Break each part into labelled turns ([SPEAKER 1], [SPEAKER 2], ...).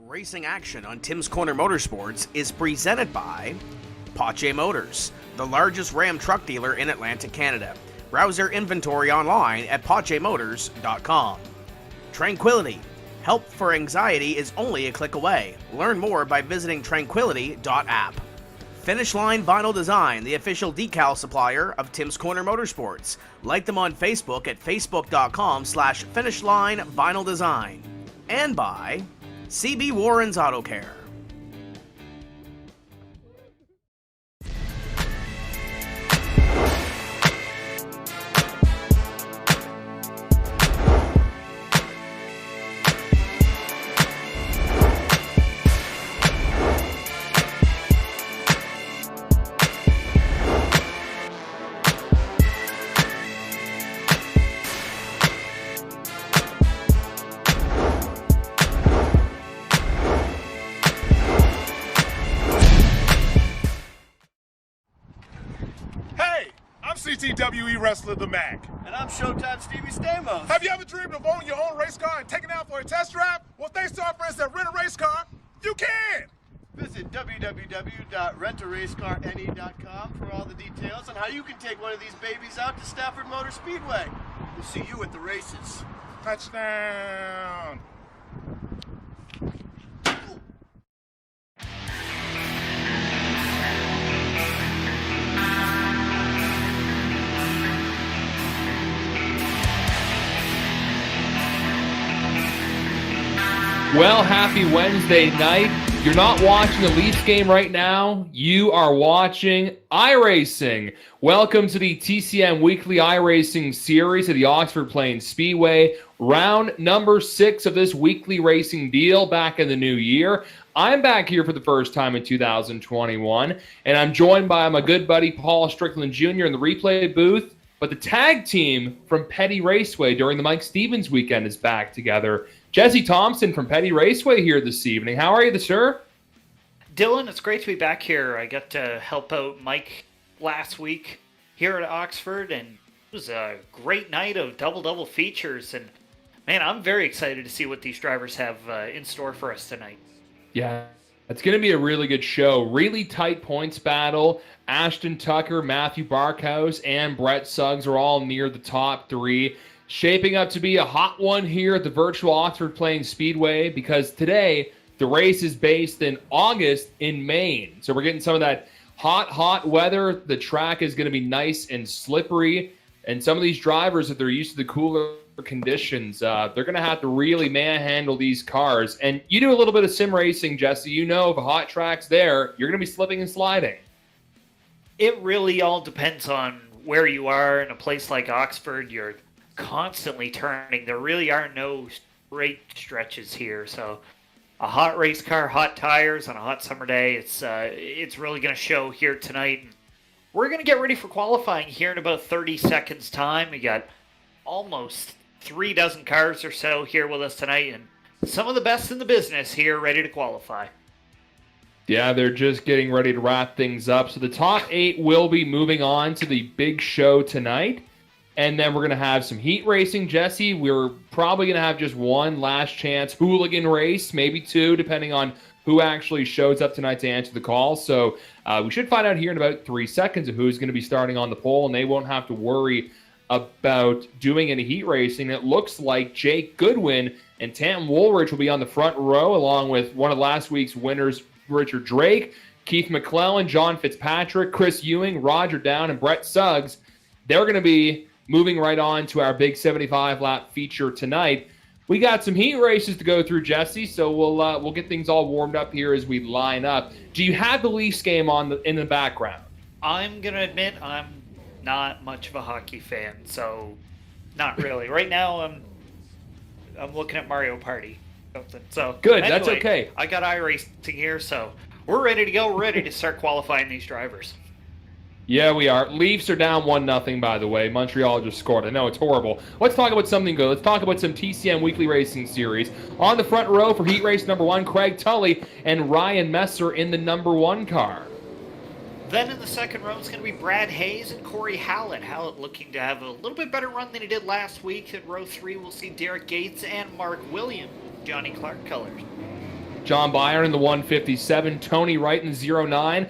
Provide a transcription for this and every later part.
[SPEAKER 1] Racing action on Tim's Corner Motorsports is presented by Pache Motors, the largest Ram truck dealer in Atlantic Canada. Browse their inventory online at pachemotors.com. Tranquility. Help for anxiety is only a click away. Learn more by visiting tranquility.app. Finish Line Vinyl Design, the official decal supplier of Tim's Corner Motorsports. Like them on Facebook at facebook.com/finishline vinyl design. And by CB Warren's Auto Care.
[SPEAKER 2] WWE wrestler The Mac.
[SPEAKER 3] And I'm Showtime Stevie Stamos.
[SPEAKER 2] Have you ever dreamed of owning your own race car and taking it out for a test drive? Well, thanks to our friends at Rent a Race Car, you can!
[SPEAKER 3] Visit www.rentaracecarne.com for all the details on how you can take one of these babies out to Stafford Motor Speedway. We'll see you at the races.
[SPEAKER 2] Touchdown!
[SPEAKER 4] Well, happy Wednesday night. You're not watching the Leafs game right now. You are watching iRacing. Welcome to the TCM Weekly iRacing series at the Oxford Plains Speedway. Round number 6 of this weekly racing deal back in the new year. I'm back here for the first time in 2021, and I'm joined by my good buddy Paul Strickland Jr. in the replay booth. But the tag team from Petty Raceway during the Mike Stevens weekend is back together. Jesse Thompson from Petty Raceway here this evening. How are you, sir?
[SPEAKER 5] Dylan, it's great to be back here. I got to help out Mike last week here at Oxford, and it was a great night of double-double features. And, man, I'm very excited to see what these drivers have in store for us tonight.
[SPEAKER 4] Yeah, it's going to be a really good show. Really tight points battle. Ashton Tucker, Matthew Barkhouse, and Brett Suggs are all near the top 3. Shaping up to be a hot one here at the virtual Oxford Plains Speedway because today the race is based in August in Maine. So we're getting some of that hot weather. The track is going to be nice and slippery. And some of these drivers, if they're used to the cooler conditions, they're going to have to really manhandle these cars. And you do a little bit of sim racing, Jesse. You know if a hot track's there, you're going to be slipping and sliding.
[SPEAKER 5] It really all depends on where you are. In a place like Oxford, you're constantly turning. There really are no straight stretches here. So a hot race car, hot tires on a hot summer day, it's really going to show here tonight. We're going to get ready for qualifying here in about 30 seconds time. We got almost 3 dozen cars or so here with us tonight, and some of the best in the business here ready to qualify.
[SPEAKER 4] Yeah, they're just getting ready to wrap things up. So the top 8 will be moving on to the big show tonight. And then we're going to have some heat racing, Jesse. We're probably going to have just one last chance hooligan race, maybe 2, depending on who actually shows up tonight to answer the call. So we should find out here in about 3 seconds of who's going to be starting on the pole, and they won't have to worry about doing any heat racing. It looks like Jake Goodwin and Tam Woolridge will be on the front row, along with one of last week's winners, Richard Drake, Keith McClellan, John Fitzpatrick, Chris Ewing, Roger Down, and Brett Suggs. They're going to be moving right on to our big 75-lap feature tonight. We got some heat races to go through, Jesse, so we'll get things all warmed up here as we line up. Do you have the Leafs game in the background?
[SPEAKER 5] I'm going to admit I'm not much of a hockey fan, so not really. Right now I'm looking at Mario Party. So
[SPEAKER 4] good,
[SPEAKER 5] anyway,
[SPEAKER 4] that's okay.
[SPEAKER 5] I got iRacing here, so we're ready to go. We're ready to start qualifying these drivers.
[SPEAKER 4] Yeah, we are. Leafs are down 1-0, by the way. Montreal just scored. I know, it's horrible. Let's talk about something good. Let's talk about some TCM Weekly Racing Series. On the front row for heat race number 1, Craig Tully and Ryan Messer in the number 1 car.
[SPEAKER 5] Then in the second row, it's going to be Brad Hayes and Corey Hallett. Hallett looking to have a little bit better run than he did last week. In row 3, we'll see Derek Gates and Mark Williams, Johnny Clark colors.
[SPEAKER 4] John Byron in the 157, Tony Wright in the 09,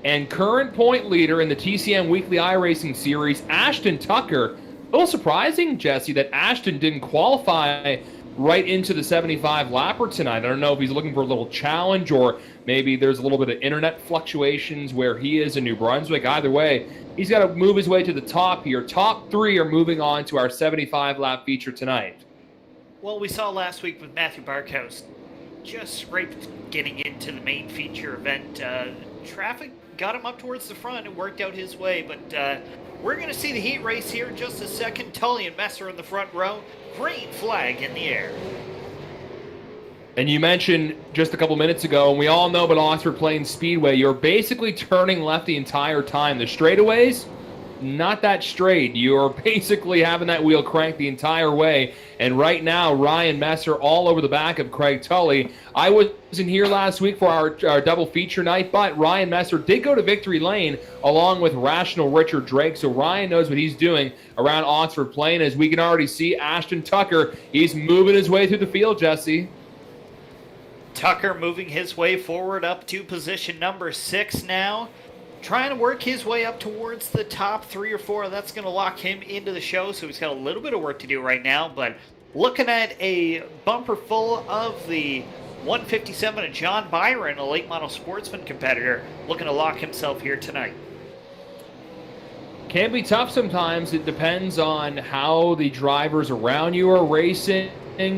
[SPEAKER 4] and current point leader in the TCM Weekly iRacing Series, Ashton Tucker. A little surprising, Jesse, that Ashton didn't qualify right into the 75 lapper tonight. I don't know if he's looking for a little challenge, or maybe there's a little bit of internet fluctuations where he is in New Brunswick. Either way, he's got to move his way to the top here. Top three are moving on to our 75 lap feature tonight.
[SPEAKER 5] Well, we saw last week with Matthew Barkhouse just scraped getting into the main feature event. Traffic got him up towards the front and worked out his way, but we're going to see the heat race here in just a second. Tully and Messer in the front row. Green flag in the air.
[SPEAKER 4] And you mentioned just a couple minutes ago, and we all know about Oxford Plains Speedway, you're basically turning left the entire time. The straightaways, not that straight. You're basically having that wheel crank the entire way. And right now, Ryan Messer all over the back of Craig Tully. I wasn't here last week for our double feature night, but Ryan Messer did go to victory lane along with Rational Richard Drake. So Ryan knows what he's doing around Oxford Plain. As we can already see, Ashton Tucker, he's moving his way through the field, Jesse.
[SPEAKER 5] Tucker moving his way forward up to position number 6 now. Trying to work his way up towards the top 3 or 4. That's going to lock him into the show, so he's got a little bit of work to do right now. But looking at a bumper full of the 157 of John Byron, a late model sportsman competitor, looking to lock himself here tonight.
[SPEAKER 4] Can be tough sometimes. It depends on how the drivers around you are racing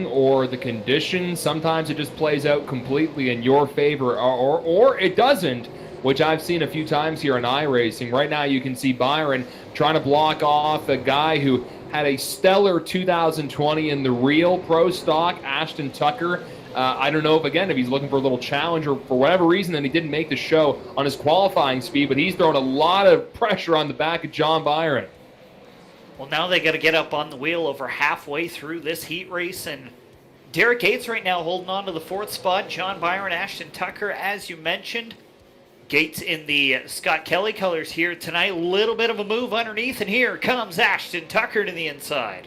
[SPEAKER 4] or the conditions. Sometimes it just plays out completely in your favor, or it doesn't, which I've seen a few times here in iRacing. Right now you can see Byron trying to block off a guy who had a stellar 2020 in the real pro stock, Ashton Tucker. I don't know if he's looking for a little challenge or for whatever reason that he didn't make the show on his qualifying speed, but he's throwing a lot of pressure on the back of John Byron.
[SPEAKER 5] Well, now they got to get up on the wheel over halfway through this heat race, and Derek Gates right now holding on to the 4th spot. John Byron, Ashton Tucker, as you mentioned. Gates in the Scott Kelly colors here tonight. Little bit of a move underneath, and here comes Ashton Tucker to the inside.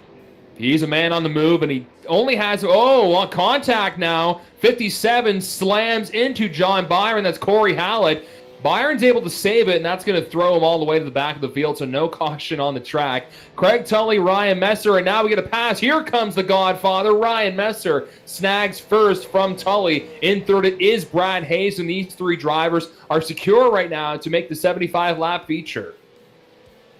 [SPEAKER 4] He's a man on the move, and he only has, on contact now. 57 slams into John Byron. That's Corey Hallett. Byron's able to save it, and that's going to throw him all the way to the back of the field, so no caution on the track. Craig Tully, Ryan Messer, and now we get a pass. Here comes the Godfather. Ryan Messer snags first from Tully. In third, it is Brad Hayes, and these 3 drivers are secure right now to make the 75-lap feature.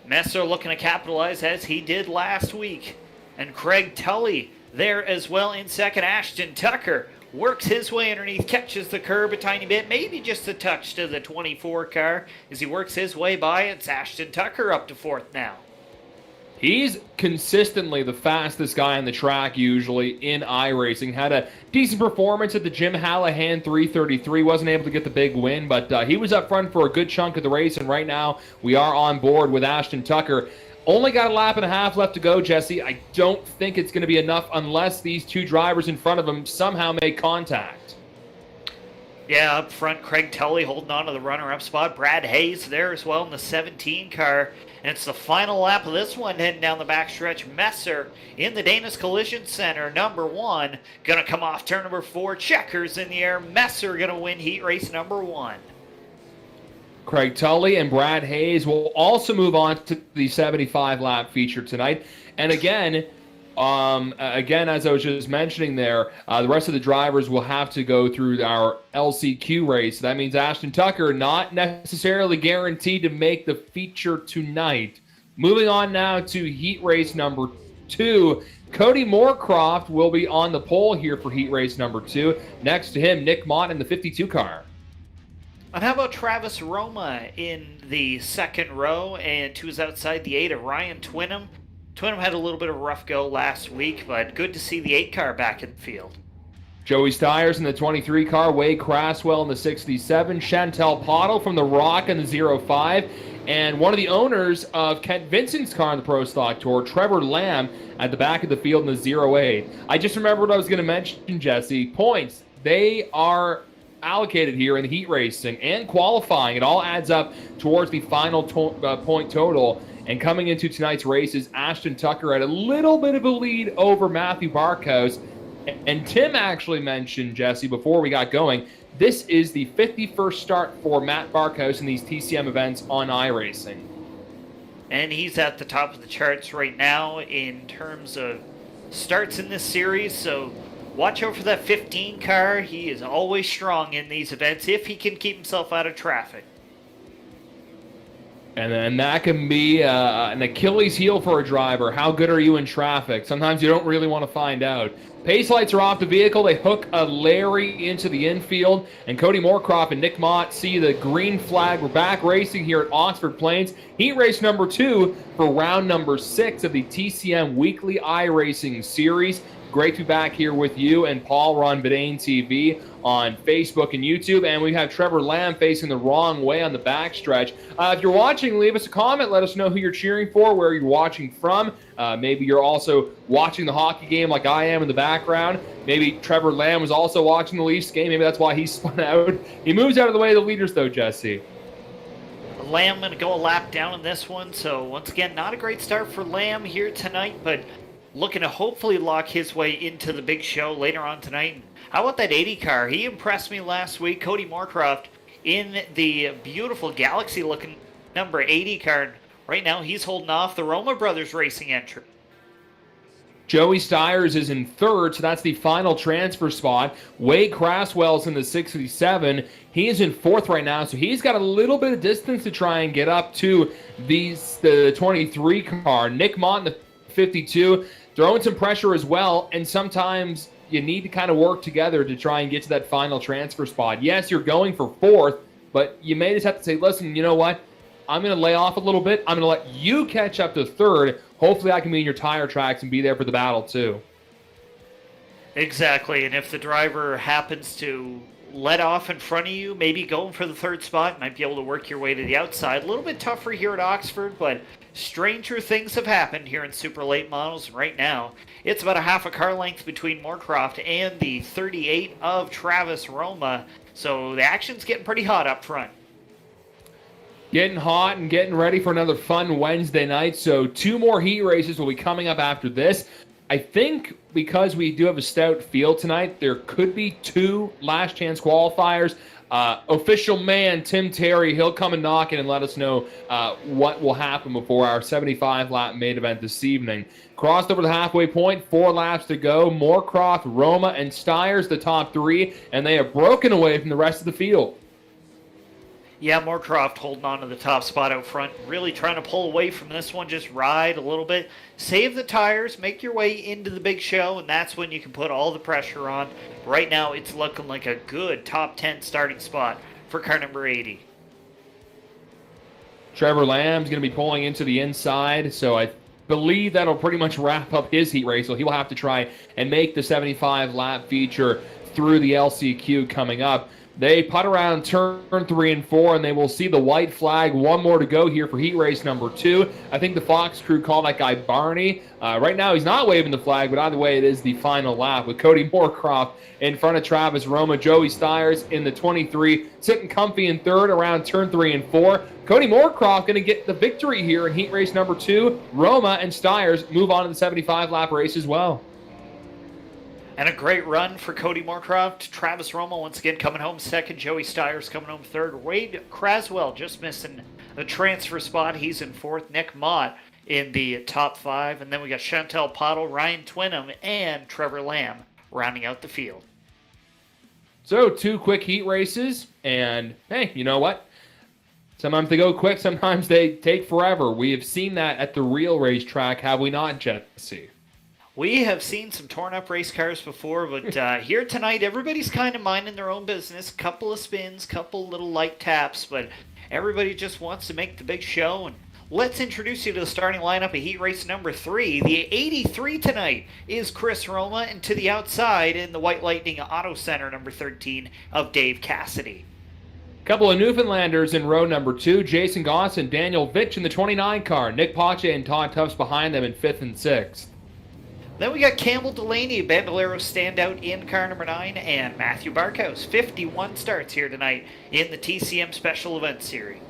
[SPEAKER 5] Messer looking to capitalize as he did last week. And Craig Tully there as well in second. Ashton Tucker works his way underneath, catches the curb a tiny bit, maybe just a touch to the 24 car. As he works his way by, it's Ashton Tucker up to 4th now.
[SPEAKER 4] He's consistently the fastest guy on the track usually in iRacing. Had a decent performance at the Jim Hallahan 333. Wasn't able to get the big win, but he was up front for a good chunk of the race, and right now we are on board with Ashton Tucker. Only got a lap and a half left to go, Jesse. I don't think it's going to be enough unless these 2 drivers in front of him somehow make contact.
[SPEAKER 5] Yeah, up front, Craig Tully holding on to the runner-up spot. Brad Hayes there as well in the 17 car. And it's the final lap of this one heading down the backstretch. Messer in the Dana's Collision Center, number 1. Going to come off turn number 4. Checkers in the air. Messer going to win heat race number 1.
[SPEAKER 4] Craig Tully and Brad Hayes will also move on to the 75-lap feature tonight. And again, as I was just mentioning there, the rest of the drivers will have to go through our LCQ race. That means Ashton Tucker not necessarily guaranteed to make the feature tonight. Moving on now to heat race number 2. Cody Moorcroft will be on the pole here for heat race number 2. Next to him, Nick Mott in the 52 car.
[SPEAKER 5] And how about Travis Roma in the 2nd row, and to his outside the 8 of Ryan Twinham. Twinham had a little bit of a rough go last week, but good to see the 8 car back in the field.
[SPEAKER 4] Joey Stiers in the 23 car, Wade Craswell in the 67, Chantel Pottle from the Rock in the 05, and one of the owners of Kent Vincent's car on the Pro Stock Tour, Trevor Lamb, at the back of the field in the 08. I just remembered what I was going to mention, Jesse. Points. They are allocated here in the heat racing and qualifying. It all adds up towards the final point total. And coming into tonight's races, Ashton Tucker had a little bit of a lead over Matthew Barkhouse. And Tim actually mentioned, Jesse, before we got going, this is the 51st start for Matt Barkhouse in these TCM events on iRacing.
[SPEAKER 5] And he's at the top of the charts right now in terms of starts in this series, so watch out for that 15 car. He is always strong in these events if he can keep himself out of traffic.
[SPEAKER 4] And then that can be an Achilles heel for a driver. How good are you in traffic? Sometimes you don't really want to find out. Pace lights are off the vehicle. They hook a Larry into the infield. And Cody Moorcroft and Nick Mott see the green flag. We're back racing here at Oxford Plains. Heat race number 2 for round number 6 of the TCM Weekly iRacing Series. Great to be back here with you and Paul. We're on Bedane TV on Facebook and YouTube. And we have Trevor Lamb facing the wrong way on the backstretch. If you're watching, leave us a comment. Let us know who you're cheering for, where you're watching from. Maybe you're also watching the hockey game like I am in the background. Maybe Trevor Lamb was also watching the Leafs game. Maybe that's why he spun out. He moves out of the way of the leaders, though, Jesse.
[SPEAKER 5] Lamb going to go a lap down in this one. So, once again, not a great start for Lamb here tonight, but looking to hopefully lock his way into the big show later on tonight. How about that 80 car? He impressed me last week. Cody Moorcroft in the beautiful Galaxy-looking number 80 car. Right now, he's holding off the Roma Brothers Racing entry.
[SPEAKER 4] Joey Stiers is in 3rd, so that's the final transfer spot. Wade Craswell's in the 67. He is in 4th right now, so he's got a little bit of distance to try and get up to the 23 car. Nick Mott in the 52, throwing some pressure as well, and sometimes you need to kind of work together to try and get to that final transfer spot. Yes, you're going for 4th, but you may just have to say, listen, you know what? I'm going to lay off a little bit. I'm going to let you catch up to 3rd. Hopefully I can be in your tire tracks and be there for the battle too.
[SPEAKER 5] Exactly, and if the driver happens to let off in front of you, maybe going for the 3rd spot, might be able to work your way to the outside. A little bit tougher here at Oxford, but stranger things have happened here in super late models. Right now, it's about a half a car length between Moorcroft and the 38 of Travis Roma, so the action's getting pretty hot up front.
[SPEAKER 4] Getting hot and getting ready for another fun Wednesday night. So 2 more heat races will be coming up after this. I think because we do have a stout field tonight, there could be 2 last chance qualifiers. Official man Tim Terry, he'll come and knock in and let us know what will happen before our 75-lap main event this evening. Crossed over the halfway point, 4 laps to go. Moorcroft, Roma, and Stiers, the top 3, and they have broken away from the rest of the field.
[SPEAKER 5] Yeah, Moorcroft holding on to the top spot out front, really trying to pull away from this one, just ride a little bit, save the tires, make your way into the big show, and that's when you can put all the pressure on. Right now, it's looking like a good top 10 starting spot for car number 80.
[SPEAKER 4] Trevor Lamb's going to be pulling into the inside, so I believe that'll pretty much wrap up his heat race, so he will have to try and make the 75-lap feature through the LCQ coming up. They putt around turn 3 and 4, and they will see the white flag. 1 more to go here for heat race number 2. I think the Fox crew called that guy Barney. Right now he's not waving the flag, but either way it is the final lap with Cody Moorcroft in front of Travis Roma. Joey Stiers in the 23, sitting comfy in 3rd around turn 3 and 4. Cody Moorcroft going to get the victory here in heat race number 2. Roma and Stiers move on to the 75-lap race as well.
[SPEAKER 5] And a great run for Cody Moorcroft. Travis Roma once again coming home 2nd. Joey Stiers coming home 3rd. Wade Craswell just missing the transfer spot. He's in 4th. Nick Mott in the top 5. And then we got Chantel Pottle, Ryan Twinham, and Trevor Lamb rounding out the field.
[SPEAKER 4] So 2 quick heat races. And hey, you know what? Sometimes they go quick. Sometimes they take forever. We have seen that at the real racetrack, have we not, Jesse?
[SPEAKER 5] We have seen some torn-up race cars before, but here tonight, everybody's kind of minding their own business. Couple of spins, couple little light taps, but everybody just wants to make the big show. And let's introduce you to the starting lineup of heat race number 3. The 83 tonight is Chris Roma, and to the outside in the White Lightning Auto Center, number 13 of Dave Cassidy.
[SPEAKER 4] Couple of Newfoundlanders in row number 2. Jason Goss and Daniel Vitch in the 29 car. Nick Pache and Todd Tufts behind them in 5th and 6th.
[SPEAKER 5] Then we got Campbell Delaney, Bandolero standout in car number 9, and Matthew Barkhouse, 51 starts here tonight in the TCM Special Events Series.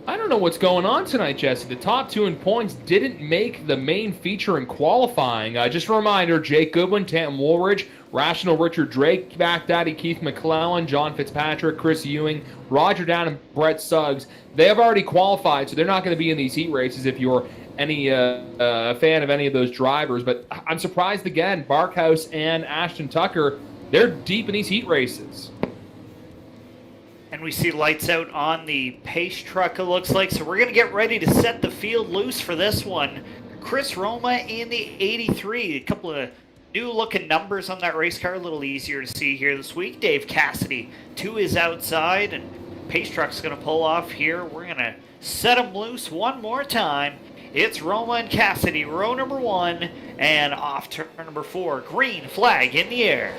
[SPEAKER 4] I don't know what's going on tonight, Jesse. The top 2 in points didn't make the main feature in qualifying. Just a reminder, Jake Goodwin, Tanton Woolridge, Rational Richard Drake, Back Daddy Keith McClellan, John Fitzpatrick, Chris Ewing, Roger Down, and Brett Suggs. They have already qualified, so they're not going to be in these heat races if you're any fan of any of those drivers. But I'm surprised again, Barkhouse and Ashton Tucker, they're deep in these heat races.
[SPEAKER 5] And we see lights out on the pace truck, it looks like. So we're going to get ready to set the field loose for this one. Chris Roma in the 83. A couple of new-looking numbers on that race car. A little easier to see here this week. Dave Cassidy to his outside. And pace truck's going to pull off here. We're going to set them loose one more time. It's Roma and Cassidy, row number 1. And off turn number 4. Green flag in the air.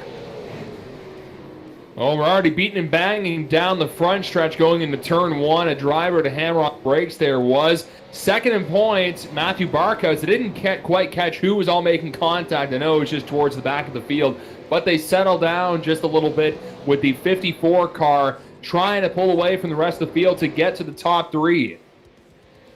[SPEAKER 4] Oh, we're already beating and banging down the front stretch going into turn 1. A driver to hammer on brakes there was. Second in points, Matthew Barkhouse. They didn't quite catch who was all making contact. I know it was just towards the back of the field. But they settled down just a little bit with the 54 car trying to pull away from the rest of the field to get to the top 3.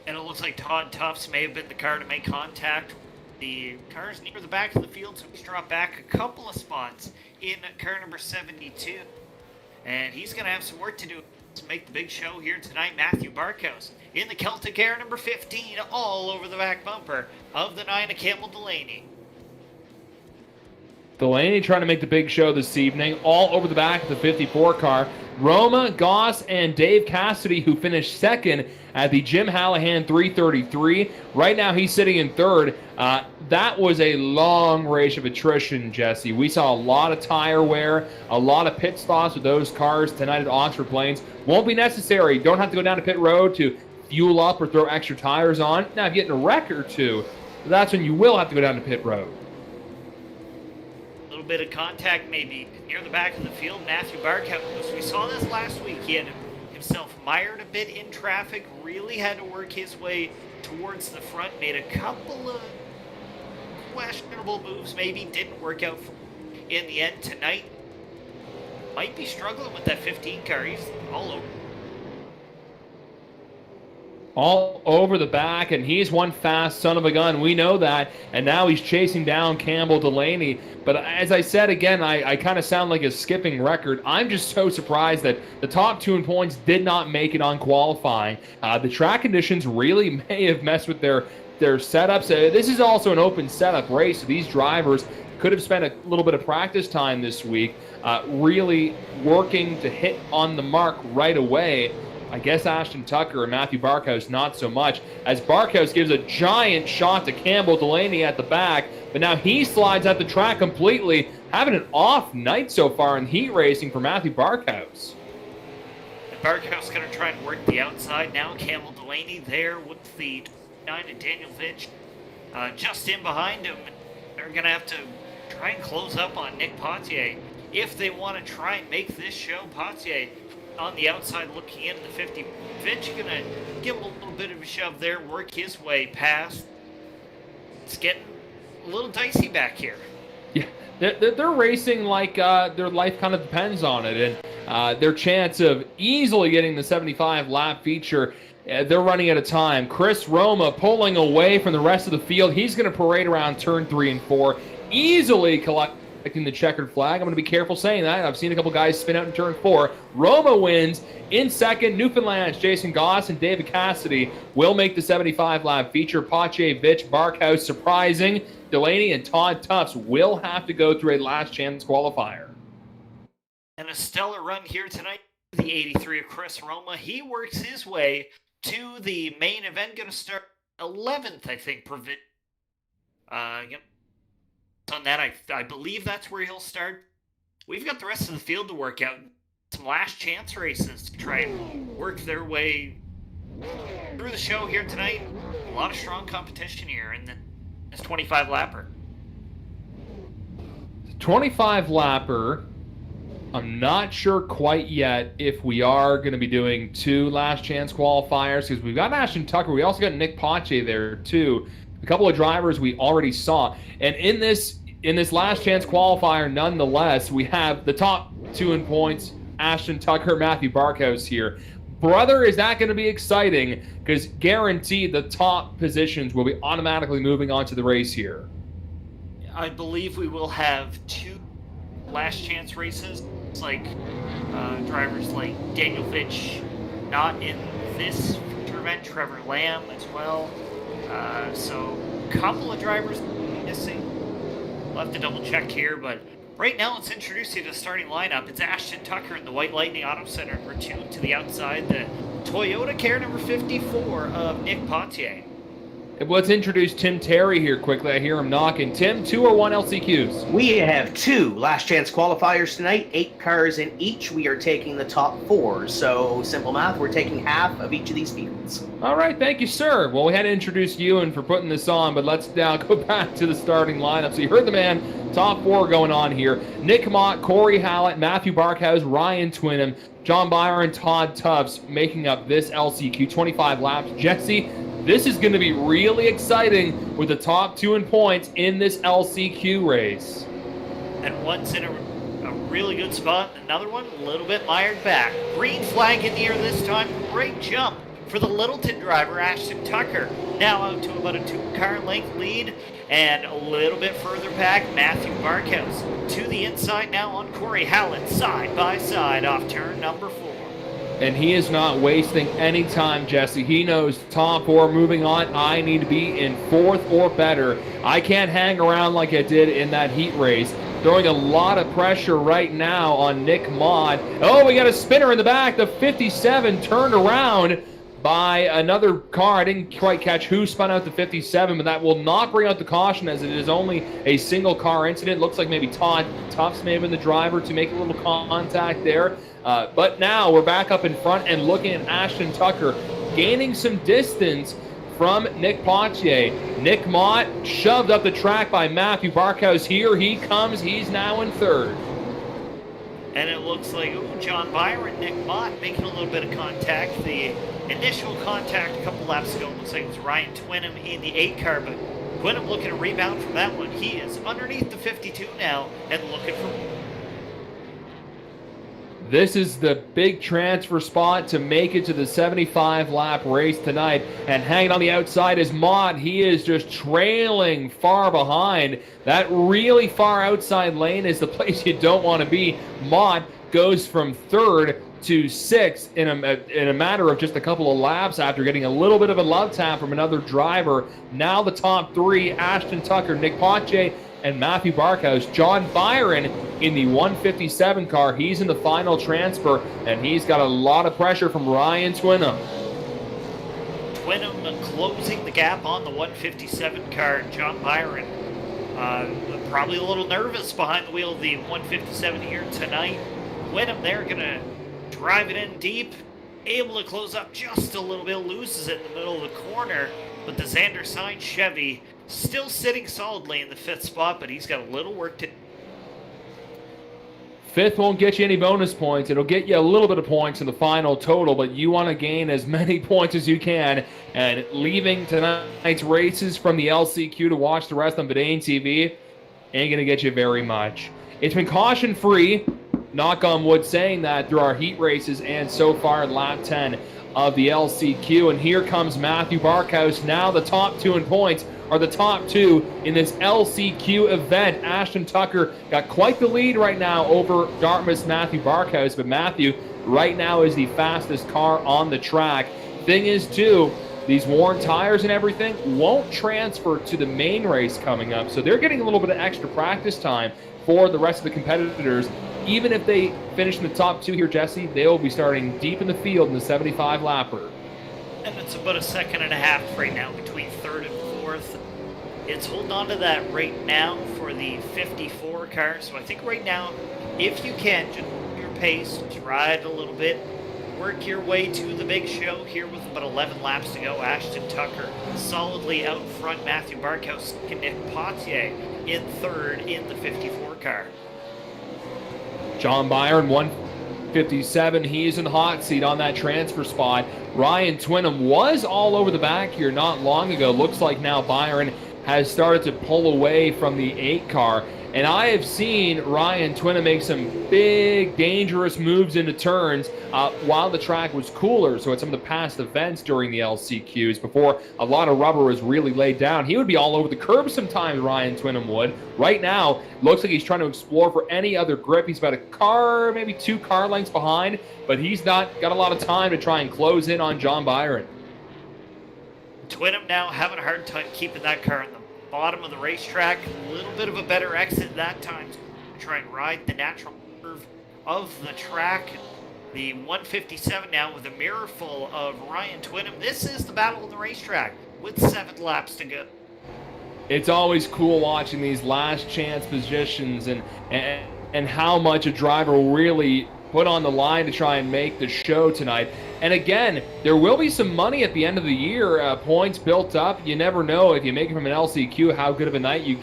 [SPEAKER 5] And it looks like Todd Tufts may have been the car to make contact. The car's near the back of the field, so he's dropped back a couple of spots in car number 72. And he's going to have some work to do to make the big show here tonight. Matthew Barkhouse in the Celtic Air number 15, all over the back bumper of the 9 of Campbell Delaney.
[SPEAKER 4] Delaney trying to make the big show this evening, all over the back of the 54 car. Roma, Goss, and Dave Cassidy, who finished second at the Jim Hallahan 333. Right now, he's sitting in third. That was a long race of attrition, Jesse. We saw a lot of tire wear, a lot of pit stops with those cars tonight at Oxford Plains. Won't be necessary. Don't have to go down to pit road to fuel up or throw extra tires on. Now, if you get in a wreck or two, that's when you will have to go down to pit road.
[SPEAKER 5] Bit of contact maybe near the back of the field. Matthew Barkhouse, we saw this last week. He had himself mired a bit in traffic, really had to work his way towards the front, made a couple of questionable moves, maybe didn't work out in the end tonight. Might be struggling with that 15 car. He's all over the back, and he's one fast son of a gun. We know that, and now he's chasing down Campbell Delaney. But as I said again, I kind of sound like a skipping record. I'm just so surprised that the top 2 in points did not make it on qualifying. The track conditions really may have messed with their setups. This is also an open setup race, so these drivers could have spent a little bit of practice time this week, really working to hit on the mark right away. I guess Ashton Tucker and Matthew Barkhouse not so much, as Barkhouse gives a giant shot to Campbell Delaney at the back, but now he slides at the track completely, having an off night so far in heat racing for Matthew Barkhouse. Barkhouse going to try and work the outside now. Campbell Delaney there with the 9 and Daniel Vitch just in behind him. They're going to have to try and close up on Nick Potier if they want to try and make this show. Potier on the outside looking into the 50. Vitch going to give him a little bit of a shove there, work his way past. It's getting a little dicey back here.
[SPEAKER 4] Yeah, they're racing like their life kind of depends on it, and their chance of easily getting the 75 lap feature, they're running out of time. Chris Roma pulling away from the rest of the field. He's going to parade around turn 3 and 4, easily collecting the checkered flag. I'm going to be careful saying that. I've seen a couple guys spin out in turn 4. Roma wins in second. Newfoundland's Jason Goss and David Cassidy will make the 75 lap feature. Pache, Vitch, Barkhouse surprising. Delaney and Todd Tufts will have to go through a last chance qualifier.
[SPEAKER 5] And a stellar run here tonight. The 83 of Chris Roma. He works his way to the main event. Going to start 11th, I think, per Vitch. On that, I believe that's where he'll start. We've got the rest of the field to work out. Some last chance races to try and work their way through the show here tonight. A lot of strong competition here in this 25 lapper.
[SPEAKER 4] 25 lapper. I'm not sure quite yet if we are going to be doing 2 last chance qualifiers, because we've got Ashton Tucker. We also got Nick Pache there too. A couple of drivers we already saw. And in this last chance qualifier, nonetheless, we have the top 2 in points, Ashton Tucker, Matthew Barkhouse here. brother, is that going to be exciting? Because guaranteed the top positions will be automatically moving on to the race here.
[SPEAKER 5] I believe we will have 2 last chance races. It's like drivers like Daniel Fitch not in this event, Trevor Lamb as well. So a couple of drivers missing. We'll have to double check here, but right now let's introduce you to the starting lineup. It's Ashton Tucker in the White Lightning Auto Center, number 2 to the outside, the Toyota Care number 54 of Nick Potier.
[SPEAKER 4] Let's introduce Tim Terry here quickly. I hear him knocking. Tim, 2 or 1 LCQs?
[SPEAKER 1] We have 2 last chance qualifiers tonight, 8 cars in each. We are taking the top 4. So simple math, we're taking half of each of these fields.
[SPEAKER 4] All right, thank you, sir. Well, we had to introduce Ewan for putting this on, but let's now go back to the starting lineup. So you heard the man, top 4 going on here. Nick Mott, Corey Hallett, Matthew Barkhouse, Ryan Twinham, John Byron, Todd Tufts making up this LCQ, 25 laps. Jesse, this is going to be really exciting with the top 2 in points in this LCQ race.
[SPEAKER 5] And one's in a really good spot, another one a little bit mired back. Green flag in the air this time, great jump for the Littleton driver, Ashton Tucker. Now out to about a 2-car length lead, and a little bit further back, Matthew Barkhouse. To the inside now on Corey Hallett, side by side off turn number 4.
[SPEAKER 4] And he is not wasting any time, Jesse. He knows top 4 moving on. I need to be in 4th or better. I can't hang around like I did in that heat race. Throwing a lot of pressure right now on Nick Mott. Oh, we got a spinner in the back. The 57 turned around by another car. I didn't quite catch who spun out the 57, but that will not bring out the caution as it is only a single car incident. Looks like maybe Todd Tufts may have been the driver to make a little contact there. But now we're back up in front and looking at Ashton Tucker gaining some distance from Nick Potier. Nick Mott shoved up the track by Matthew Barkhouse. Here he comes. He's now in 3rd.
[SPEAKER 5] And it looks like John Byron, Nick Mott making a little bit of contact. The initial contact a couple laps ago looks like it was Ryan Twinham in the 8 car, but Twinham looking to rebound from that one. He is underneath the 52 now and looking for...
[SPEAKER 4] This is the big transfer spot to make it to the 75-lap race tonight. And hanging on the outside is Mott. He is just trailing far behind. That really far outside lane is the place you don't want to be. Mott goes from 3rd to 6th in a matter of just a couple of laps after getting a little bit of a love tap from another driver. Now the top 3, Ashton Tucker, Nick Potier, and Matthew Barkhouse. John Byron in the 157 car. He's in the final transfer, and he's got a lot of pressure from Ryan Twinham.
[SPEAKER 5] Twinham closing the gap on the 157 car. John Byron probably a little nervous behind the wheel of the 157 here tonight. Twinham there going to drive it in deep, able to close up just a little bit, loses it in the middle of the corner, but the Xander Sainz Chevy still sitting solidly in the 5th spot, but he's got a little work to do.
[SPEAKER 4] 5th won't get you any bonus points. It'll get you a little bit of points in the final total, but you want to gain as many points as you can. And leaving tonight's races from the LCQ to watch the rest on Vidane TV ain't going to get you very much. It's been caution-free, knock on wood, saying that through our heat races and so far in lap 10 of the LCQ. And here comes Matthew Barkhouse. Now the top 2 in points are the top 2 in this LCQ event. Ashton Tucker got quite the lead right now over Dartmouth's Matthew Barkhouse, but Matthew right now is the fastest car on the track. Thing is, too, these worn tires and everything won't transfer to the main race coming up, so they're getting a little bit of extra practice time for the rest of the competitors. Even if they finish in the top 2 here, Jesse, they'll be starting deep in the field in the 75-lapper.
[SPEAKER 5] And it's about a second and a half right now between 3rd and 4th. It's holding on to that right now for the 54 car. So I think right now, if you can, just your pace, ride a little bit, work your way to the big show here with about 11 laps to go. Ashton Tucker solidly out front. Matthew Barkhouse and Nick Potier in 3rd in the 54 car.
[SPEAKER 4] John Byron, 157. He's in the hot seat on that transfer spot. Ryan Twinham was all over the back here not long ago. Looks like now Byron has started to pull away from the 8 car. And I have seen Ryan Twinna make some big, dangerous moves into turns while the track was cooler. So at some of the past events during the LCQs, before a lot of rubber was really laid down, he would be all over the curb sometimes, Ryan Twinham would. Right now, looks like he's trying to explore for any other grip. He's about a car, maybe 2 car lengths behind, but he's not got a lot of time to try and close in on John Byron.
[SPEAKER 5] Twinham now having a hard time keeping that car in the bottom of the racetrack. A little bit of a better exit that time to try and ride the natural curve of the track. The 157 now with a mirror full of Ryan Twinham. This is the battle of the racetrack with 7 laps to go.
[SPEAKER 4] It's always cool watching these last chance positions and how much a driver will really put on the line to try and make the show tonight. And again, there will be some money at the end of the year, points built up. You never know if you make it from an LCQ how good of a night you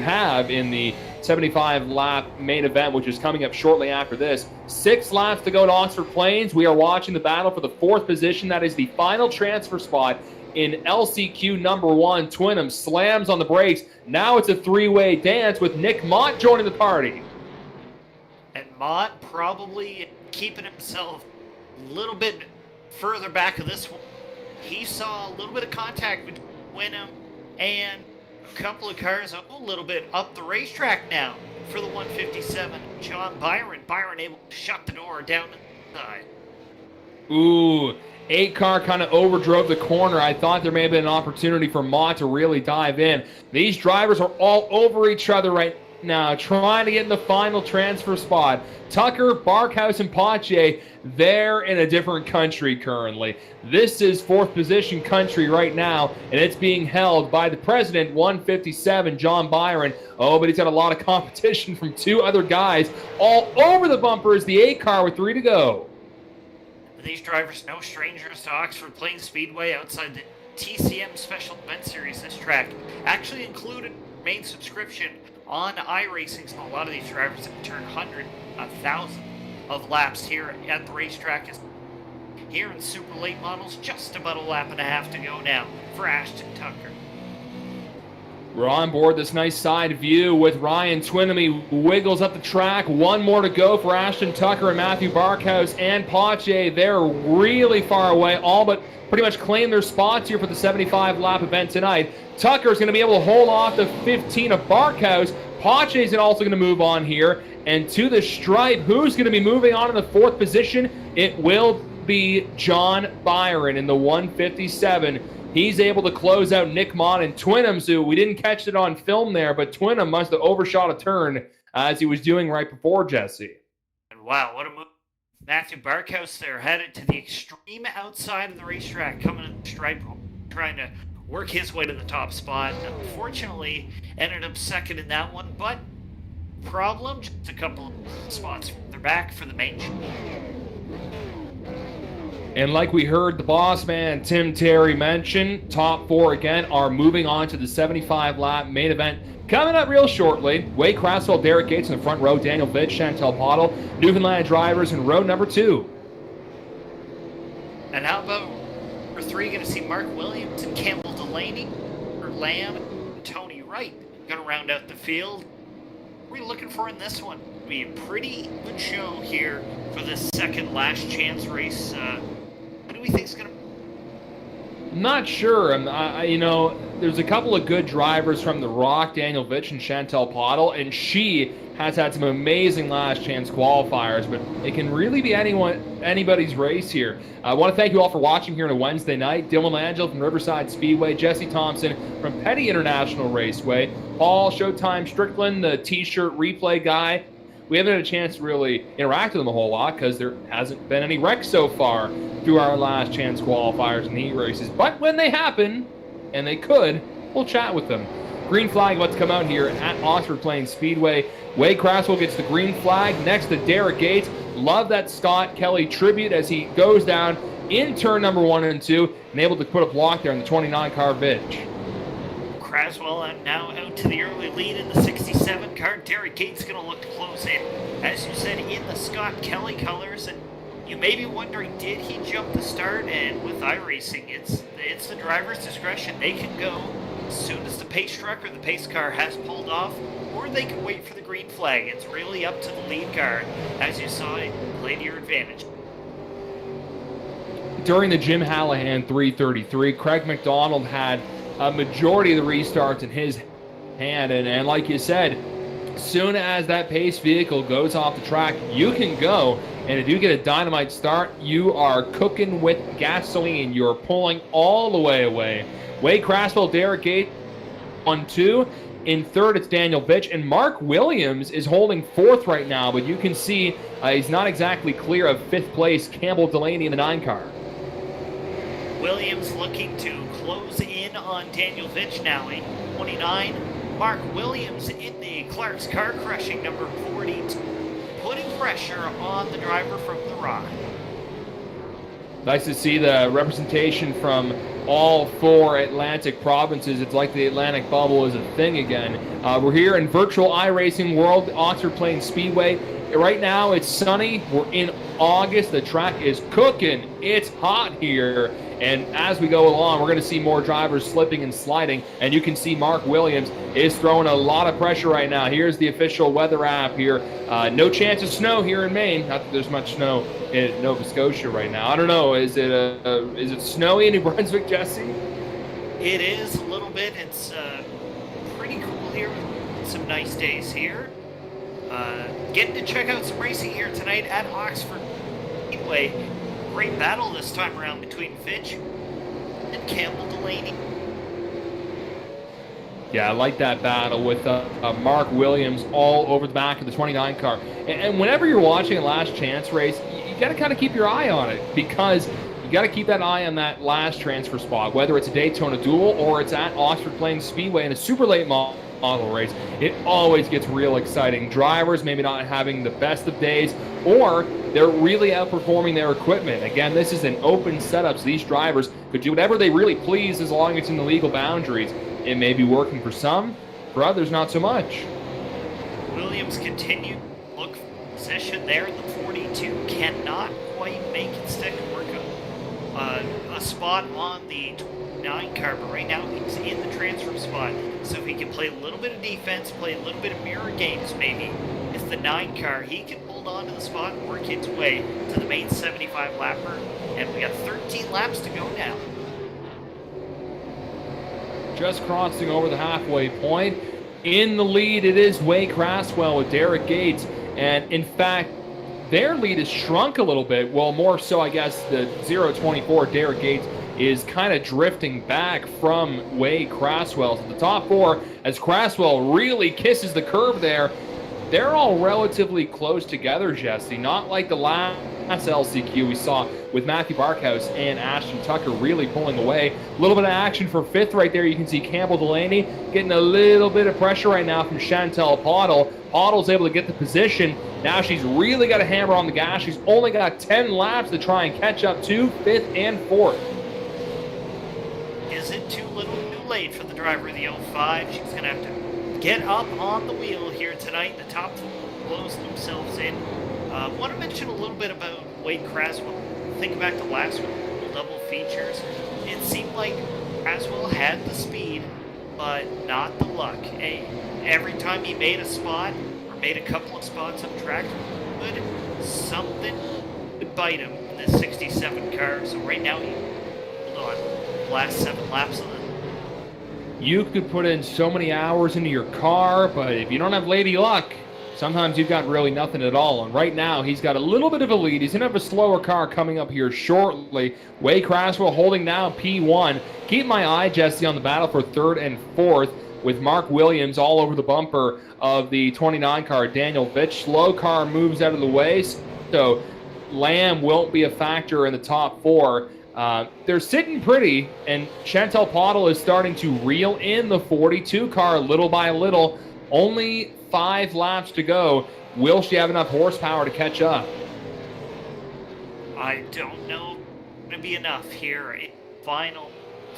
[SPEAKER 4] have in the 75-lap main event, which is coming up shortly after this. 6 laps to go to Oxford Plains. We are watching the battle for the 4th position. That is the final transfer spot in LCQ number 1. Twinham slams on the brakes. Now it's a 3-way dance with Nick Mott joining the party.
[SPEAKER 5] And Mott probably keeping himself a little bit further back of this one. He saw a little bit of contact between Twinham and a couple of cars a little bit up the racetrack now for the 157. John Byron. Byron able to shut the door down the side.
[SPEAKER 4] Ooh, 8 car kind of overdrove the corner. I thought there may have been an opportunity for Mott to really dive in. These drivers are all over each other right now, trying to get in the final transfer spot. Tucker, Barkhouse, and Pache, they're in a different country currently. This is 4th position country right now, and it's being held by the president, 157, John Byron. Oh, but he's got a lot of competition from 2 other guys all over the bumpers. The 8 car with 3 to go.
[SPEAKER 5] These drivers, no strangers to Oxford Plains Speedway outside the TCM Special Event Series. This track actually included main subscription on iRACING. So a lot of these drivers have turned 100,000 of laps here at the racetrack. Here in Super Late Models, just about a lap and a half to go now for Ashton Tucker.
[SPEAKER 4] We're on board this nice side view with Ryan Twinham. He wiggles up the track. 1 more to go for Ashton Tucker and Matthew Barkhouse and Pache. They're really far away, all but pretty much claim their spots here for the 75-lap event tonight. Tucker's going to be able to hold off the 15 of Barkhouse. Pache's also going to move on here. And to the stripe, who's going to be moving on in the 4th position? It will be John Byron in the 157. He's able to close out Nick Mott and Twinham, so we didn't catch it on film there, but Twinham must have overshot a turn as he was doing right before Jesse.
[SPEAKER 5] And wow, what a move. Matthew Barkhouse there headed to the extreme outside of the racetrack, coming in the stripe, trying to work his way to the top spot. Unfortunately, ended up second in that one, but problem, just a couple of spots further back for the main show.
[SPEAKER 4] And like we heard the boss man Tim Terry mention, top 4 again are moving on to the 75-lap main event. Coming up real shortly, Wade Craswell, Derek Gates in the front row, Daniel Vitch, Chantel Pottle, Newfoundland drivers in row number 2.
[SPEAKER 5] And how about number 3, going to see Mark Williams and Campbell Delaney, or Lamb and Tony Wright going to round out the field. What are we looking for in this one? It'll be a pretty good show here for this second last chance race. What do we think is going to...
[SPEAKER 4] Not sure. There's a couple of good drivers from the Rock, Daniel Vitch and Chantel Pottle, and she has had some amazing last chance qualifiers, but it can really be anybody's race here. I want to thank you all for watching here on a Wednesday night. Dylan Angel from Riverside Speedway, Jesse Thompson from Petty International Raceway, Paul Showtime Strickland, the t-shirt replay guy. We haven't had a chance to really interact with them a whole lot because there hasn't been any wrecks so far through our last chance qualifiers and heat races. But when they happen, and they could, we'll chat with them. Green flag about to come out here at Oxford Plains Speedway. Wade Craswell gets the green flag next to Derek Gates. Love that Scott Kelly tribute as he goes down in turn number 1 and 2 and able to put a block there in the 29 car Vitch.
[SPEAKER 5] Craswell now out to the early lead in the 67 car. Derek Gates going to look to close in, as you said, in the Scott Kelly colors. And you may be wondering, did he jump the start? And with iRacing, it's the driver's discretion. They can go as soon as the pace truck or the pace car has pulled off, or they can wait for the green flag. It's really up to the lead car. As you saw, play to your advantage.
[SPEAKER 4] During the Jim Hallahan 333, Craig McDonald had a majority of the restarts in his hand, and like you said, as soon as that pace vehicle goes off the track, you can go. And if you get a dynamite start, you are cooking with gasoline. You're pulling all the way away. Wade Craswell, Derek Gates, 1-2. In third, it's Daniel Vitch. And Mark Williams is holding fourth right now, but you can see he's not exactly clear of fifth place. Campbell Delaney in the 9 car.
[SPEAKER 5] Williams looking to close in on Daniel Vitch now in 29. Mark Williams in the Clark's car crushing number 42. Putting pressure on the driver from the Rock.
[SPEAKER 4] Nice to see the representation from all 4 Atlantic provinces. It's like the Atlantic bubble is a thing again. We're here in virtual iRacing World, Oxford Plains Speedway. Right now it's sunny. We're in August. The track is cooking. It's hot here. And as we go along, we're going to see more drivers slipping and sliding. And you can see Mark Williams is throwing a lot of pressure right now. Here's the official weather app here. No chance of snow here in Maine. Not that there's much snow in Nova Scotia right now. I don't know. Is it snowy in New Brunswick, Jesse?
[SPEAKER 5] It is a little bit. It's pretty cool here with some nice days here. Getting to check out some racing here tonight at Oxford Speedway. Great battle this time around between Fitch and Campbell Delaney.
[SPEAKER 4] Yeah, I like that battle with Mark Williams all over the back of the 29 car. And whenever you're watching a last chance race, you got to kind of keep your eye on it, because you got to keep that eye on that last transfer spot, whether it's a Daytona Duel or it's at Oxford Plains Speedway in a super late model race. It always gets real exciting. Drivers maybe not having the best of days, or they're really outperforming their equipment. Again, this is an open setup, so these drivers could do whatever they really please as long as it's in the legal boundaries. It may be working for some, for others not so much.
[SPEAKER 5] Williams continued to look for position there in the 42. Cannot quite make it stick and work a spot on the 9 car, but right now he's in the transfer spot. So if he can play a little bit of defense, play a little bit of mirror games maybe, if the 9 car, he can hold on to the spot and work its way to the main 75 lapper. And we got 13 laps to go now.
[SPEAKER 4] Just crossing over the halfway point. In the lead, it is Wade Craswell with Derek Gates. And in fact, their lead has shrunk a little bit. Well, more so, I guess, the 024 Derek Gates is kind of drifting back from Wade Craswell. So the top 4, as Craswell really kisses the curb there, they're all relatively close together, Jesse. Not like the last LCQ we saw with Matthew Barkhouse and Ashton Tucker really pulling away. A little bit of action for 5th right there. You can see Campbell Delaney getting a little bit of pressure right now from Chantel Pottle. Pottle's able to get the position. Now she's really got a hammer on the gas. She's only got 10 laps to try and catch up to 5th and 4th.
[SPEAKER 5] Is it too little too late for the driver of the 05? She's going to have to get up on the wheel here tonight. The top 4 blows themselves in. Want to mention a little bit about Wade Craswell. Think back to last week, double features. It seemed like Craswell had the speed, but not the luck. Every time he made a spot, or made a couple of spots on track, something would bite him in this 67 car. So right now, hold on, last 7 laps of it.
[SPEAKER 4] You could put in so many hours into your car, but if you don't have lady luck, sometimes you've got really nothing at all. And right now, he's got a little bit of a lead. He's going to have a slower car coming up here shortly. Wade Craswell holding down P1. Keep my eye, Jesse, on the battle for 3rd and 4th with Mark Williams all over the bumper of the 29 car, Daniel Vitch. Slow car moves out of the way, so Lamb won't be a factor in the top 4. They're sitting pretty, and Chantel Pottle is starting to reel in the 42 car little by little. Only 5 laps to go. Will she have enough horsepower to catch up?
[SPEAKER 5] I don't know if it's going to be enough here. In final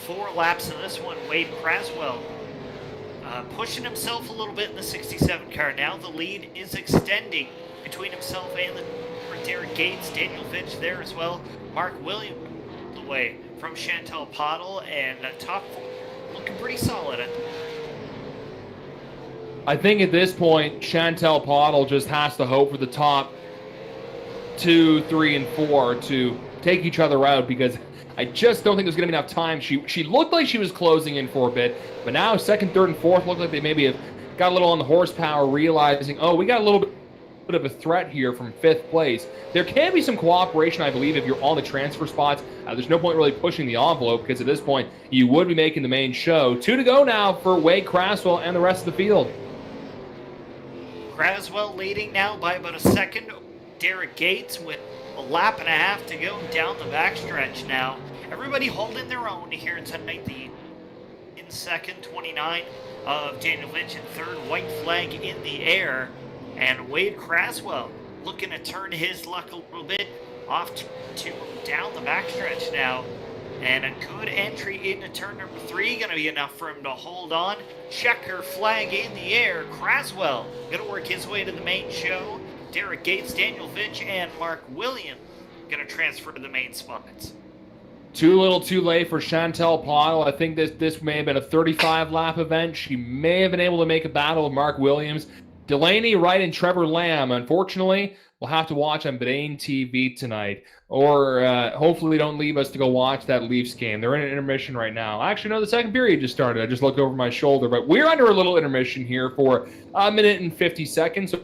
[SPEAKER 5] 4 laps in this one, Wade Craswell pushing himself a little bit in the 67 car. Now the lead is extending between himself and the Derek Gates. Daniel Vitch there as well. Mark Williams away from Chantel Pottle, and top 4 looking pretty solid.
[SPEAKER 4] I think at this point, Chantel Pottle just has to hope for the top 2, 3, and 4 to take each other out, because I just don't think there's going to be enough time. She looked like she was closing in for a bit, but now second, third, and fourth look like they maybe have got a little on the horsepower, realizing, oh, we got a little bit of a threat here from 5th place. There can be some cooperation, I believe, if you're on the transfer spots. There's no point really pushing the envelope, because at this point, you would be making the main show. 2 to go now for Wade Craswell and the rest of the field.
[SPEAKER 5] Craswell leading now by about a second. Derek Gates with a lap and a half to go down the backstretch now. Everybody holding their own here tonight. In second, 29 of Daniel Lynch in third. White flag in the air. And Wade Craswell looking to turn his luck a little bit off to down the backstretch now. And a good entry into turn number 3. Going to be enough for him to hold on. Checker flag in the air. Craswell going to work his way to the main show. Derek Gates, Daniel Finch, and Mark Williams going to transfer to the main spots.
[SPEAKER 4] Too little too late for Chantel Pottle. I think this may have been a 35-lap event. She may have been able to make a battle with Mark Williams. Delaney Wright and Trevor Lamb, unfortunately, we'll have to watch on Bedane TV tonight. Or hopefully don't leave us to go watch that Leafs game. They're in an intermission right now. Actually, no, the second period just started. I just looked over my shoulder. But we're under a little intermission here for a minute and 50 seconds. So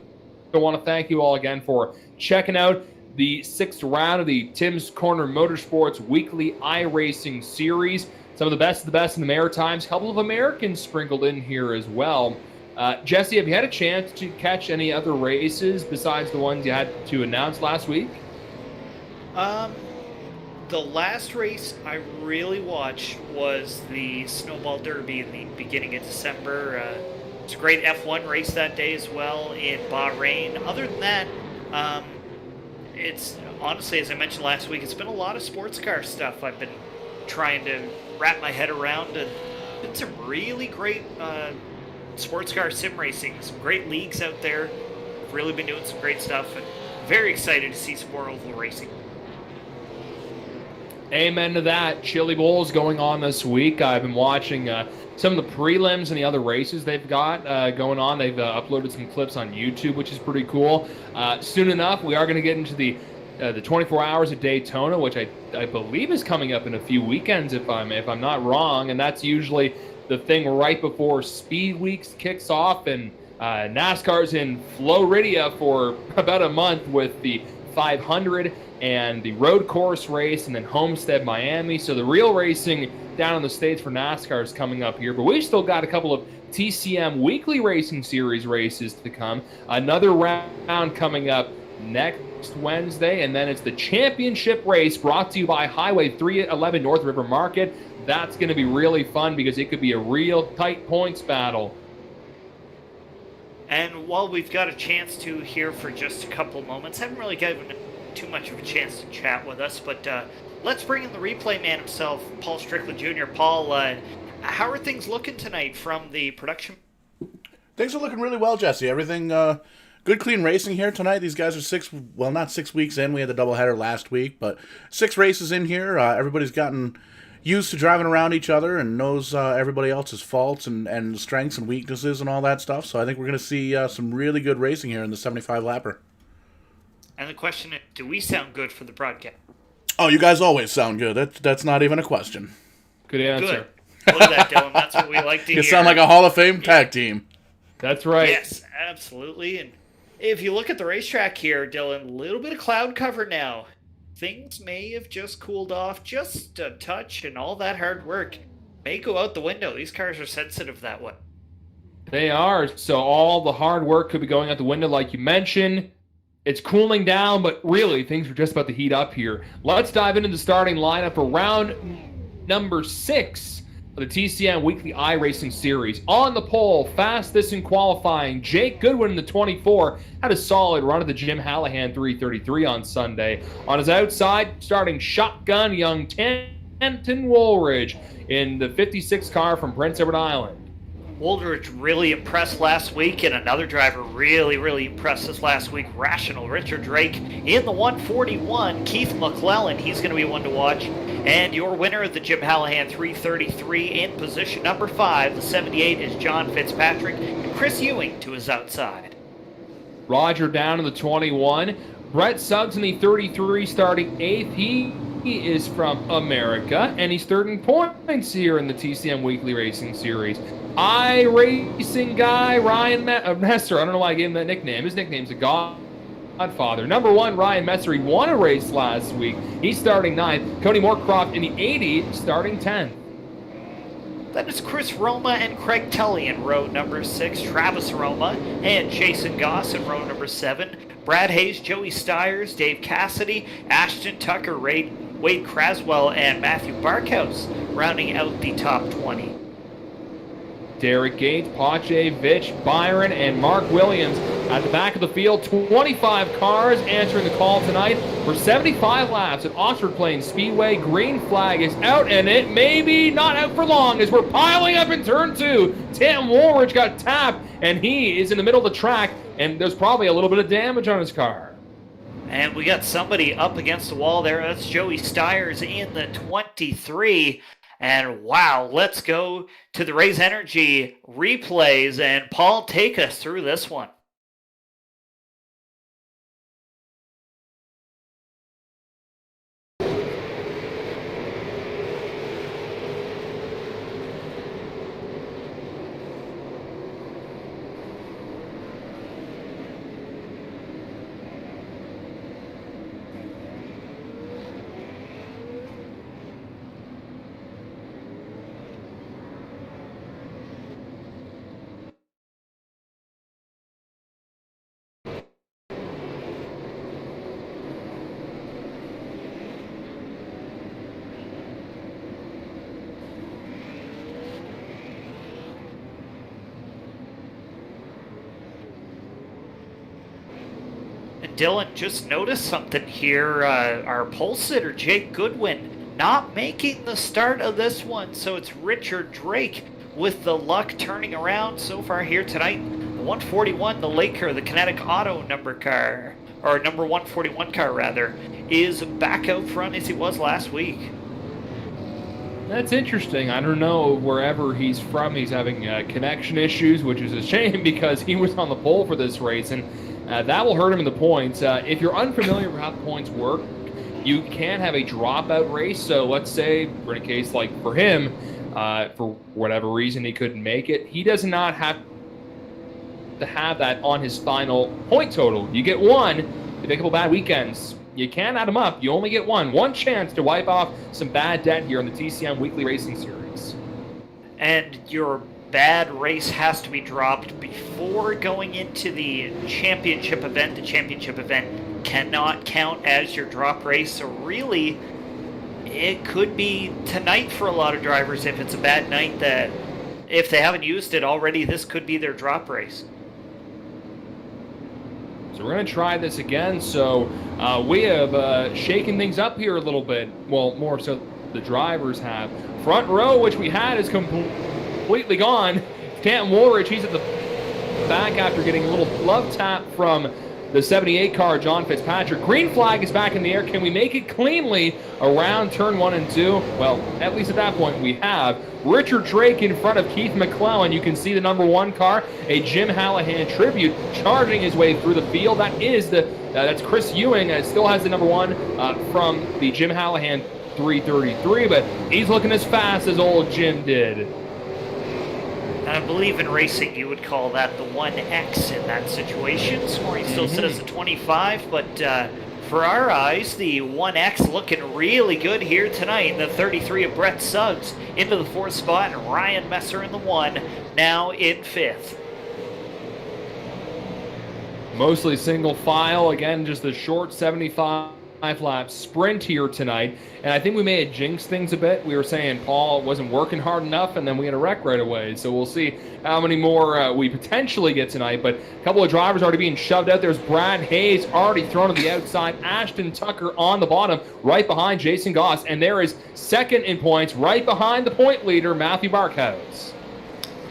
[SPEAKER 4] I want to thank you all again for checking out the 6th round of the Tim's Corner Motorsports Weekly iRacing Series. Some of the best in the Maritimes. A couple of Americans sprinkled in here as well. Jesse, have you had a chance to catch any other races besides the ones you had to announce last week?
[SPEAKER 5] The last race I really watched was the Snowball Derby in the beginning of December. It's a great F1 race that day as well in Bahrain. Other than that, it's honestly, as I mentioned last week, it's been a lot of sports car stuff I've been trying to wrap my head around. And it's some really great sports car sim racing, some great leagues out there. I've really been doing some great stuff, and very excited to see some more oval racing.
[SPEAKER 4] Amen to that. Chili Bowl's going on this week. I've been watching some of the prelims and the other races they've got going on. They've uploaded some clips on YouTube, which is pretty cool. Soon enough, we are going to get into the 24 Hours of Daytona, which I believe is coming up in a few weekends, if I'm not wrong. And that's usually the thing right before Speed Weeks kicks off, and NASCAR's in Florida for about a month with the 500 and the road course race, and then Homestead Miami. So the real racing down in the States for NASCAR is coming up here. But we've still got a couple of TCM Weekly Racing Series races to come. Another round coming up next Wednesday, and then it's the championship race brought to you by Highway 311 North River Market. That's going to be really fun because it could be a real tight points battle.
[SPEAKER 5] And while we've got a chance to here for just a couple moments, haven't really given too much of a chance to chat with us, but let's bring in the replay man himself, Paul Strickland Jr. Paul, how are things looking tonight from the production?
[SPEAKER 6] Things are looking really well, Jesse. Everything good, clean racing here tonight. These guys are not 6 weeks in. We had the doubleheader last week, but 6 races in here. Everybody's gotten used to driving around each other and knows everybody else's faults and strengths and weaknesses and all that stuff. So I think we're going to see some really good racing here in the 75-lapper.
[SPEAKER 5] And the question is, do we sound good for the broadcast?
[SPEAKER 6] Oh, you guys always sound good. That's not even a question.
[SPEAKER 4] Good answer.
[SPEAKER 5] Good. Look at that, Dylan. That's what we like to hear.
[SPEAKER 6] You sound like a Hall of Fame tag team.
[SPEAKER 4] That's right.
[SPEAKER 5] Yes, absolutely. And if you look at the racetrack here, Dylan, a little bit of cloud cover now. Things may have just cooled off just a touch, and all that hard work may go out the window. These cars are sensitive that way.
[SPEAKER 4] They are. So all the hard work could be going out the window, like you mentioned. It's cooling down, but really, things are just about to heat up here. Let's dive into the starting lineup for round number 6 of the TCM Weekly iRacing Series. On the pole, fastest in qualifying, Jake Goodwin in the 24, had a solid run at the Jim Hallahan 333 on Sunday. On his outside, starting shotgun, young Tanton Woolridge in the 56 car from Prince Edward Island.
[SPEAKER 5] Woldridge really impressed last week, and another driver really impressed this last week, Rational Richard Drake in the 141. Keith McClellan, he's going to be one to watch. And your winner of the Jim Hallahan 333 in position number 5, the 78 is John Fitzpatrick, and Chris Ewing to his outside.
[SPEAKER 4] Roger down in the 21. Brett Suggs in the 33 starting 8th. He is from America, and he's third in points here in the TCM Weekly Racing Series. iRACING guy, Ryan Messer. I don't know why I gave him that nickname. His nickname's a Godfather. Number 1, Ryan Messer. He won a race last week. He's starting 9th. Cody Moorcroft in the 80, starting 10th.
[SPEAKER 5] Then it's Chris Roma and Craig Tully in row number 6, Travis Roma and Jason Goss in row number 7, Brad Hayes, Joey Stiers, Dave Cassidy, Ashton Tucker, Wade Craswell, and Matthew Barkhouse rounding out the top 20.
[SPEAKER 4] Derek Gates, Pache, Vitch, Byron, and Mark Williams at the back of the field. 25 cars answering the call tonight for 75 laps at Oxford Plains Speedway. Green flag is out, and it may be not out for long as we're piling up in turn 2. Tim Woolridge got tapped, and he is in the middle of the track, and there's probably a little bit of damage on his car.
[SPEAKER 5] And we got somebody up against the wall there. That's Joey Stiers in the 23. And wow, let's go to the Raise Energy replays, and Paul, take us through this one. Dylan, just noticed something here. Our pole sitter, Jake Goodwin, not making the start of this one. So it's Richard Drake with the luck turning around so far here tonight. The 141, the Laker, the Kinetic Auto number 141 car rather, is back out front as he was last week.
[SPEAKER 4] That's interesting. I don't know wherever he's from. He's having connection issues, which is a shame because he was on the pole for this race, and that will hurt him in the points. If you're unfamiliar with how the points work, you can have a dropout race. So let's say, for a case like for him, for whatever reason he couldn't make it, he does not have to have that on his final point total. You get one. If you a couple bad weekends, you can't add them up. You only get one chance to wipe off some bad debt here in the TCM Weekly Racing Series.
[SPEAKER 5] And your bad race has to be dropped before going into the championship event. The championship event cannot count as your drop race. So really, it could be tonight for a lot of drivers if it's a bad night that if they haven't used it already, this could be their drop race.
[SPEAKER 4] So we're going to try this again. So we have shaken things up here a little bit. Well, more so the drivers have. Front row, which we had, is completely gone. Canton Woolridge, he's at the back after getting a little glove tap from the 78 car, John Fitzpatrick. Green flag is back in the air. Can we make it cleanly around turn 1 and 2? Well, at least at that point we have. Richard Drake in front of Keith McClellan. You can see the number 1 car, a Jim Hallahan tribute, charging his way through the field. That is that's Chris Ewing. Still has the number 1 from the Jim Hallahan 333, but he's looking as fast as old Jim did.
[SPEAKER 5] I believe in racing you would call that the 1X in that situation. Scoring still set as a 25, but for our eyes, the 1X looking really good here tonight. The 33 of Brett Suggs into the 4th spot, and Ryan Messer in the 1, now in 5th.
[SPEAKER 4] Mostly single file. Again, just a short 75-lap sprint here tonight. And I think we may have jinxed things a bit. We were saying Paul wasn't working hard enough, and then we had a wreck right away. So we'll see how many more we potentially get tonight. But a couple of drivers already being shoved out. There's Brad Hayes already thrown to the outside. Ashton Tucker on the bottom, right behind Jason Goss. And there is second in points, right behind the point leader, Matthew Barkhouse.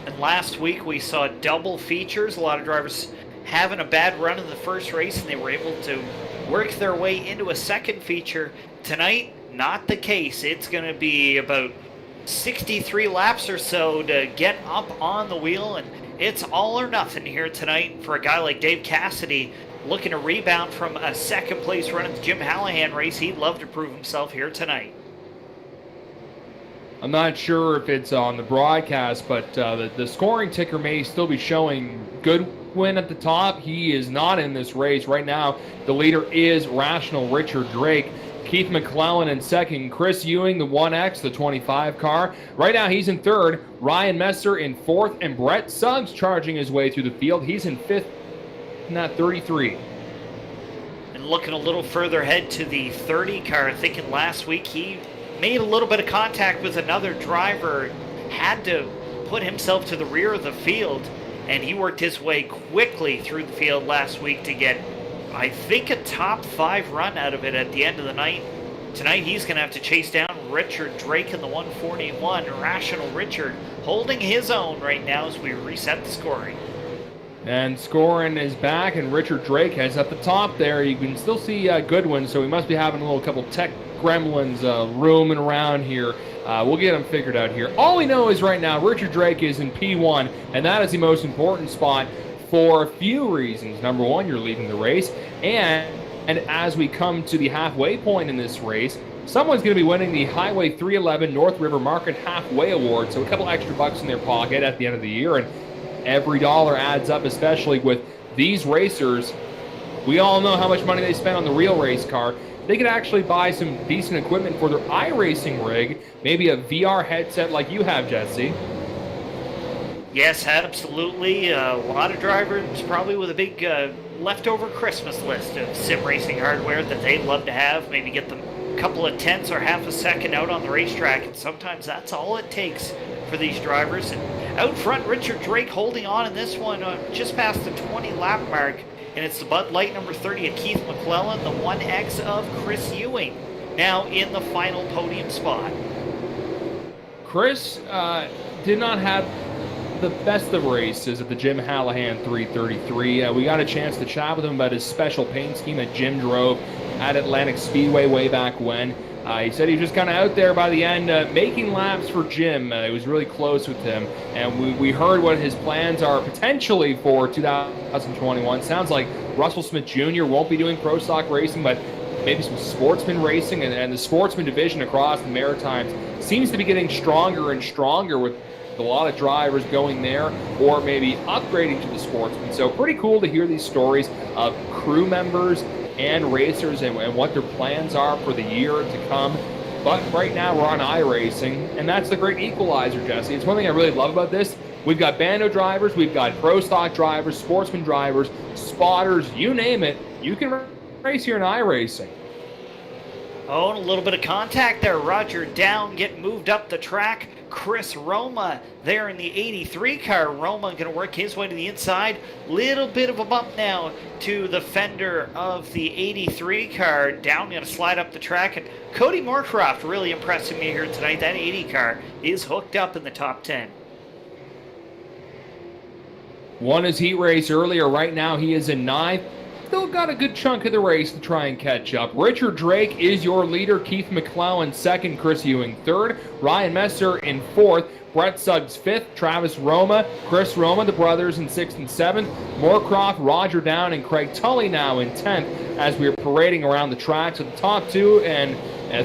[SPEAKER 5] And last week we saw double features. A lot of drivers having a bad run in the first race, and they were able to work their way into a second feature. Tonight, not the case. It's going to be about 63 laps or so to get up on the wheel, and it's all or nothing here tonight for a guy like Dave Cassidy looking to rebound from a second place run at the Jim Hallahan race. He'd love to prove himself here tonight.
[SPEAKER 4] I'm not sure if it's on the broadcast, but the scoring ticker may still be showing Goodwin at the top. He is not in this race. Right now, the leader is Rational Richard Drake. Keith McClellan in second. Chris Ewing, the 1X, the 25 car. Right now, he's in third. Ryan Messer in fourth. And Brett Suggs charging his way through the field. He's in fifth in that 33.
[SPEAKER 5] And looking a little further ahead to the 30 car, thinking last week he made a little bit of contact with another driver, had to put himself to the rear of the field, and he worked his way quickly through the field last week to get, I think, a top 5 run out of it at the end of the night. Tonight he's going to have to chase down Richard Drake in the 141. Rational Richard holding his own right now as we reset the scoring.
[SPEAKER 4] And scoring is back, and Richard Drake has at the top there. You can still see Goodwin, so we must be having a little couple tech gremlins roaming around here. We'll get them figured out here. All we know is right now Richard Drake is in P1, and that is the most important spot for a few reasons. Number one, you're leading the race, and as we come to the halfway point in this race, someone's going to be winning the Highway 311 North River Market Halfway Award, so a couple extra bucks in their pocket at the end of the year, and every dollar adds up, especially with these racers. We all know how much money they spend on the real race car. They could actually buy some decent equipment for their iRacing rig, maybe a VR headset like you have, Jesse.
[SPEAKER 5] Yes, absolutely. A lot of drivers probably with a big leftover Christmas list of sim racing hardware that they'd love to have. Maybe get them a couple of tenths or half a second out on the racetrack, and sometimes that's all it takes for these drivers. And out front, Richard Drake holding on in this one just past the 20 lap mark. And it's the Bud Light number 30 of Keith McClellan, the 1X of Chris Ewing, now in the final podium spot.
[SPEAKER 4] Chris did not have the best of races at the Jim Hallahan 333. We got a chance to chat with him about his special paint scheme that Jim drove at Atlantic Speedway way back when. He said he was just kind of out there by the end making laps for Jim. It was really close with him. And we heard what his plans are potentially for 2021. Sounds like Russell Smith Jr. won't be doing pro stock racing, but maybe some sportsman racing. And the sportsman division across the Maritimes seems to be getting stronger and stronger with a lot of drivers going there or maybe upgrading to the sportsman. So pretty cool to hear these stories of crew members and racers and what their plans are for the year to come. But right now we're on iRacing, and that's the great equalizer, Jesse. It's one thing I really love about this. We've got bando drivers, we've got pro stock drivers, sportsman drivers, spotters, you name it. You can race here in iRacing.
[SPEAKER 5] Oh, and a little bit of contact there. Roger Down getting moved up the track. Chris Roma there in the 83 car. Roma going to work his way to the inside. Little bit of a bump now to the fender of the 83 car. Down going to slide up the track. And Cody Moorcroft really impressing me here tonight. That 80 car is hooked up in the top 10.
[SPEAKER 4] Won his heat race earlier. Right now he is in 9th. Still got a good chunk of the race to try and catch up. Richard Drake is your leader. Keith McClellan second. Chris Ewing third. Ryan Messer in fourth. Brett Suggs fifth. Travis Roma, Chris Roma, the brothers in sixth and seventh. Moorcroft, Roger Down, and Craig Tully now in 10th as we are parading around the track. So the top two and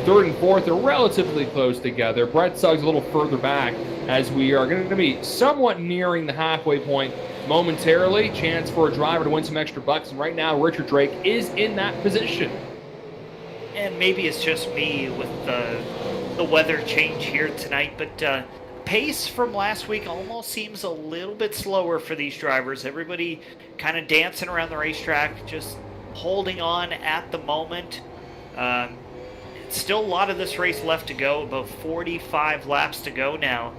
[SPEAKER 4] third and fourth are relatively close together. Brett Suggs a little further back as we are going to be somewhat nearing the halfway point momentarily. Chance for a driver to win some extra bucks, and right now Richard Drake is in that position.
[SPEAKER 5] And maybe it's just me with the weather change here tonight, but pace from last week almost seems a little bit slower for these drivers. Everybody kind of dancing around the racetrack, just holding on at the moment. Still a lot of this race left to go, about 45 laps to go now.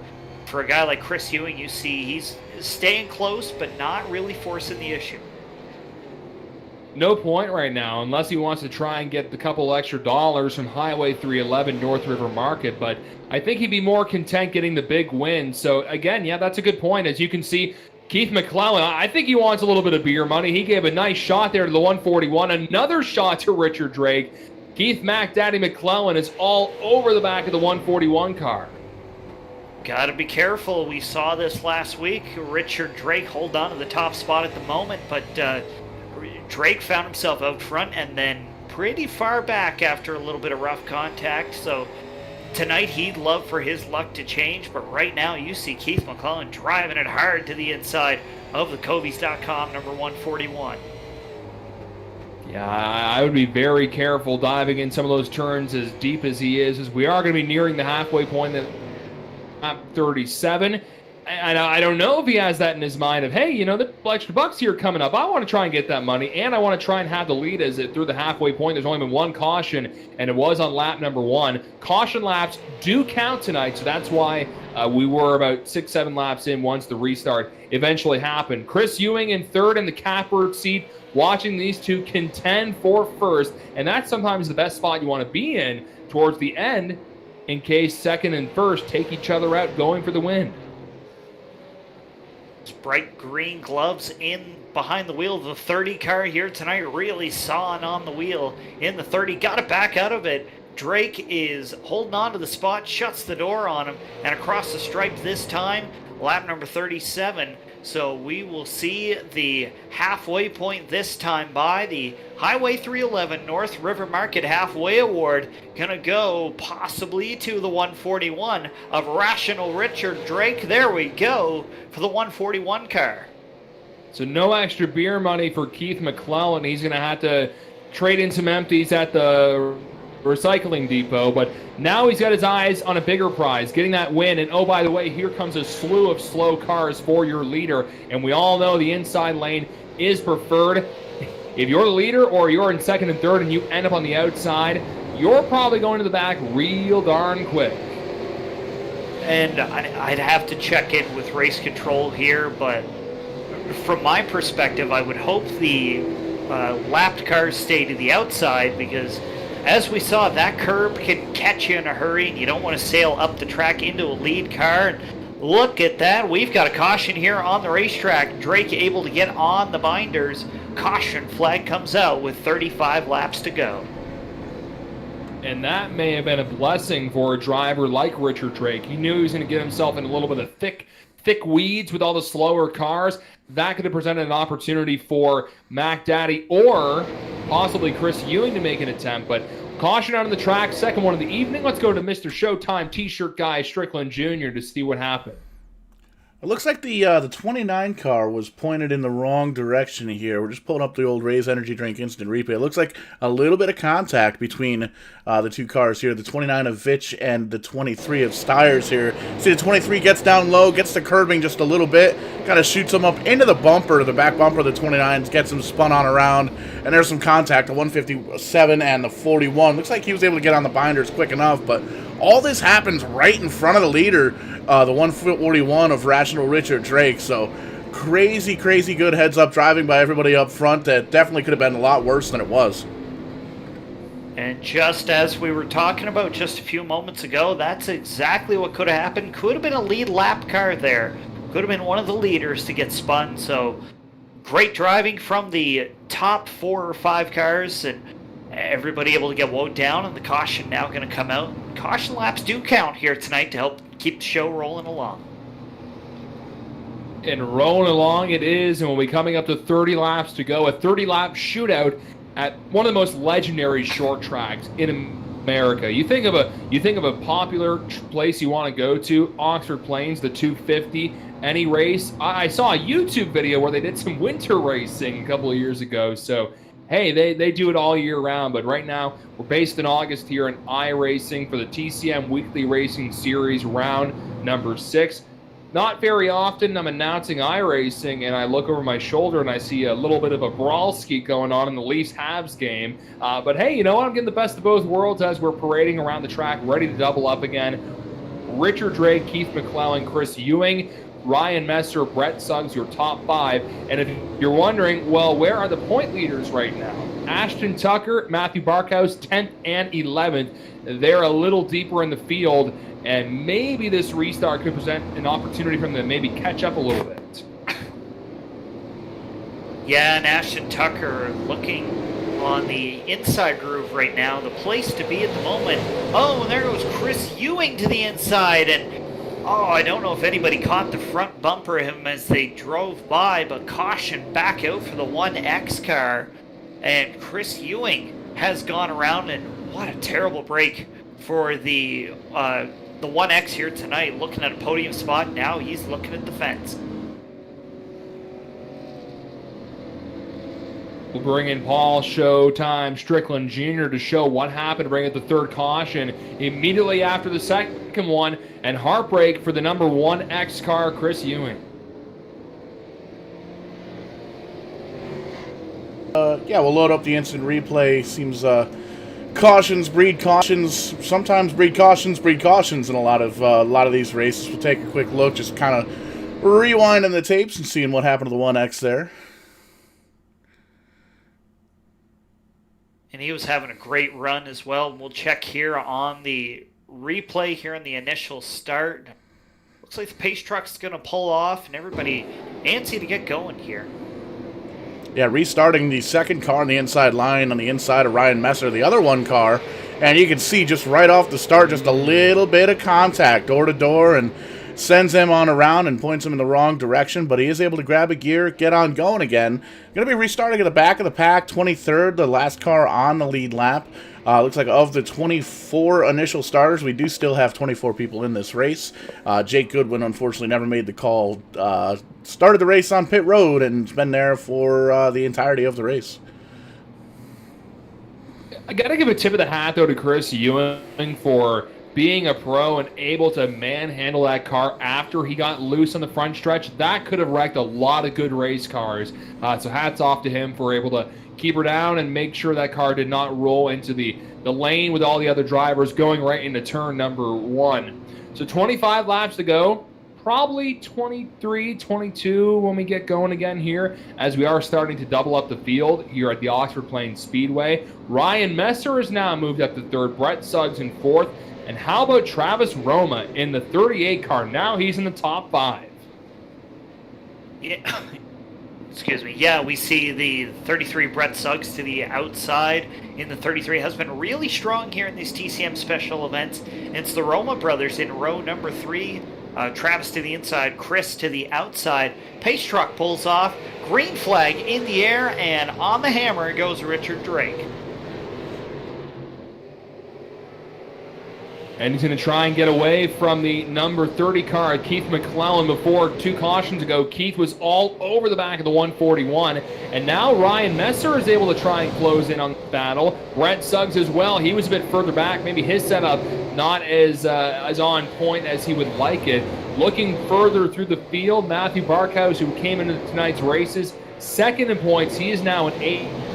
[SPEAKER 5] For a guy like Chris Ewing, you see, he's staying close, but not really forcing the issue.
[SPEAKER 4] no point right now unless he wants to try and get the couple extra dollars from Highway 311 North River Market. But I think he'd be more content getting the big win. So again, yeah, that's a good point. As you can see, Keith McClellan, I think he wants a little bit of beer money. He gave a nice shot there to the 141. Another shot to Richard Drake. Keith Mac Daddy McClellan is all over the back of the 141 car.
[SPEAKER 5] Got to be careful. We saw this last week. Richard Drake hold on to the top spot at the moment, but Drake found himself out front and then pretty far back after a little bit of rough contact. So tonight he'd love for his luck to change, but right now you see Keith McClellan driving it hard to the inside of the Covies.com number 141.
[SPEAKER 4] Yeah, I would be very careful diving in some of those turns as deep as he is, as we are going to be nearing the halfway point at lap 37. And I don't know if he has that in his mind of, hey, you know, the extra bucks here coming up. I want to try and get that money, and I want to try and have the lead as it through the halfway point. There's only been one caution, and it was on lap number 1. Caution laps do count tonight, so that's why we were about 6-7 laps in once the restart eventually happened. Chris Ewing in third in the catbird seat, watching these two contend for first, and that's sometimes the best spot you want to be in towards the end in case second and first take each other out going for the win.
[SPEAKER 5] Bright green gloves in behind the wheel of the 30 car here tonight, really sawing on the wheel in the 30, got it back out of it. Drake is holding on to the spot, shuts the door on him, and across the stripe this time, lap number 37. So we will see the halfway point this time by the Highway 311 North River Market Halfway Award. Gonna go possibly to the 141 of Rational Richard Drake. There we go for the 141 car.
[SPEAKER 4] So no extra beer money for Keith McClellan. He's going to have to trade in some empties at the recycling depot, but now he's got his eyes on a bigger prize, getting that win. And oh, by the way, here comes a slew of slow cars for your leader, and we all know the inside lane is preferred. If you're the leader or you're in second and third and you end up on the outside, you're probably going to the back real darn quick.
[SPEAKER 5] And I'd have to check in with race control here, but from my perspective, I would hope the lapped cars stay to the outside, because as we saw, that curb can catch you in a hurry, and you don't want to sail up the track into a lead car. And look at that. We've got a caution here on the racetrack. Drake able to get on the binders. Caution flag comes out with 35 laps to go.
[SPEAKER 4] And that may have been a blessing for a driver like Richard Drake. He knew he was going to get himself in a little bit of thick weeds with all the slower cars. That could have presented an opportunity for Mac Daddy or possibly Chris Ewing to make an attempt. But caution out on the track, second one of the evening. Let's go to Mr. Showtime T-shirt guy Strickland Jr. to see what happened.
[SPEAKER 6] It looks like the 29 car was pointed in the wrong direction here. We're just pulling up the old Raise Energy Drink Instant Replay. It looks like a little bit of contact between the two cars here, the 29 of Vitch and the 23 of Stiers here. See, the 23 gets down low, gets the curbing just a little bit, kind of shoots him up into the bumper, the back bumper of the 29, gets him spun on around, and there's some contact, the 157 and the 41. Looks like he was able to get on the binders quick enough, but all this happens right in front of the leader, the 141 of Rational Richard Drake. So crazy good heads-up driving by everybody up front. That definitely could have been a lot worse than it was.
[SPEAKER 5] And just as we were talking about just a few moments ago, that's exactly what could have happened. Could have been a lead lap car there. Could have been one of the leaders to get spun. So great driving from the top 4 or 5 cars, and everybody able to get woed down, and the caution now going to come out. Caution laps do count here tonight to help keep the show rolling along.
[SPEAKER 4] And rolling along it is, and we'll be coming up to 30 laps to go. A 30-lap shootout at one of the most legendary short tracks in America. You think of a popular place you want to go to, Oxford Plains, the 250, any race. I saw a YouTube video where they did some winter racing a couple of years ago, so hey, they do it all year round, but right now we're based in August here in iRACING for the TCM Weekly Racing Series round number 6. Not very often I'm announcing iRACING and I look over my shoulder and I see a little bit of a brawl ski going on in the Leafs-Habs game. But hey, you know what? I'm getting the best of both worlds as we're parading around the track, ready to double up again. Richard Drake, Keith McClellan, Chris Ewing. Ryan Messer, Brett Suggs, your top 5. And if you're wondering, well, where are the point leaders right now? Ashton Tucker, Matthew Barkhouse, 10th and 11th. They're a little deeper in the field, and maybe this restart could present an opportunity for them to maybe catch up a little bit.
[SPEAKER 5] Yeah, and Ashton Tucker looking on the inside groove right now, the place to be at the moment. Oh, and there goes Chris Ewing to the inside, and I don't know if anybody caught the front bumper of him as they drove by, but caution back out for the 1X car, and Chris Ewing has gone around, and what a terrible break for the 1X here tonight, looking at a podium spot. Now he's looking at the fence.
[SPEAKER 4] We'll bring in Paul Showtime Strickland Jr. to show what happened, bring it the third caution immediately after the second one, and heartbreak for the number 1X car, Chris Ewing.
[SPEAKER 6] Yeah, we'll load up the instant replay. Seems cautions breed cautions. Sometimes breed cautions in a lot of these races. We'll take a quick look, just kind of rewinding the tapes and seeing what happened to the 1X there.
[SPEAKER 5] And he was having a great run as well. We'll check here on the replay here in the initial start. Looks like the pace truck's going to pull off, and everybody antsy to get going here.
[SPEAKER 6] Yeah, restarting the second car on the inside line on the inside of Ryan Messer, the other one car. And you can see just right off the start, just a little bit of contact door to door, and sends him on around and points him in the wrong direction, but he is able to grab a gear, get on going again. Going to be restarting at the back of the pack, 23rd, the last car on the lead lap. Looks like of the 24 initial starters, we do still have 24 people in this race. Jake Goodwin, unfortunately, never made the call. Started the race on pit road and has been there for the entirety of the race.
[SPEAKER 4] I got to give a tip of the hat, though, to Chris Ewing for being a pro and able to manhandle that car after he got loose on the front stretch. That could have wrecked a lot of good race cars. So hats off to him for able to keep her down and make sure that car did not roll into the lane with all the other drivers going right into turn number 1. So 25 laps to go. Probably 23, 22 when we get going again here, as we are starting to double up the field here at the Oxford Plains Speedway. Ryan Messer is now moved up to 3rd. Brett Suggs in 4th. And how about Travis Roma in the 38 car? Now he's in the top 5.
[SPEAKER 5] Yeah. Excuse me. Yeah, we see the 33 Brett Suggs to the outside. In the 33 has been really strong here in these TCM special events. And it's the Roma brothers in row number 3. Travis to the inside, Chris to the outside. Pace truck pulls off. Green flag in the air, and on the hammer goes Richard Drake.
[SPEAKER 4] And he's going to try and get away from the number 30 car, Keith McClellan. Before 2 cautions ago, Keith was all over the back of the 141. And now Ryan Messer is able to try and close in on the battle. Brett Suggs as well. He was a bit further back. Maybe his setup not as on point as he would like it. Looking further through the field, Matthew Barkhouse, who came into tonight's races, 2nd in points. He is now in 8th.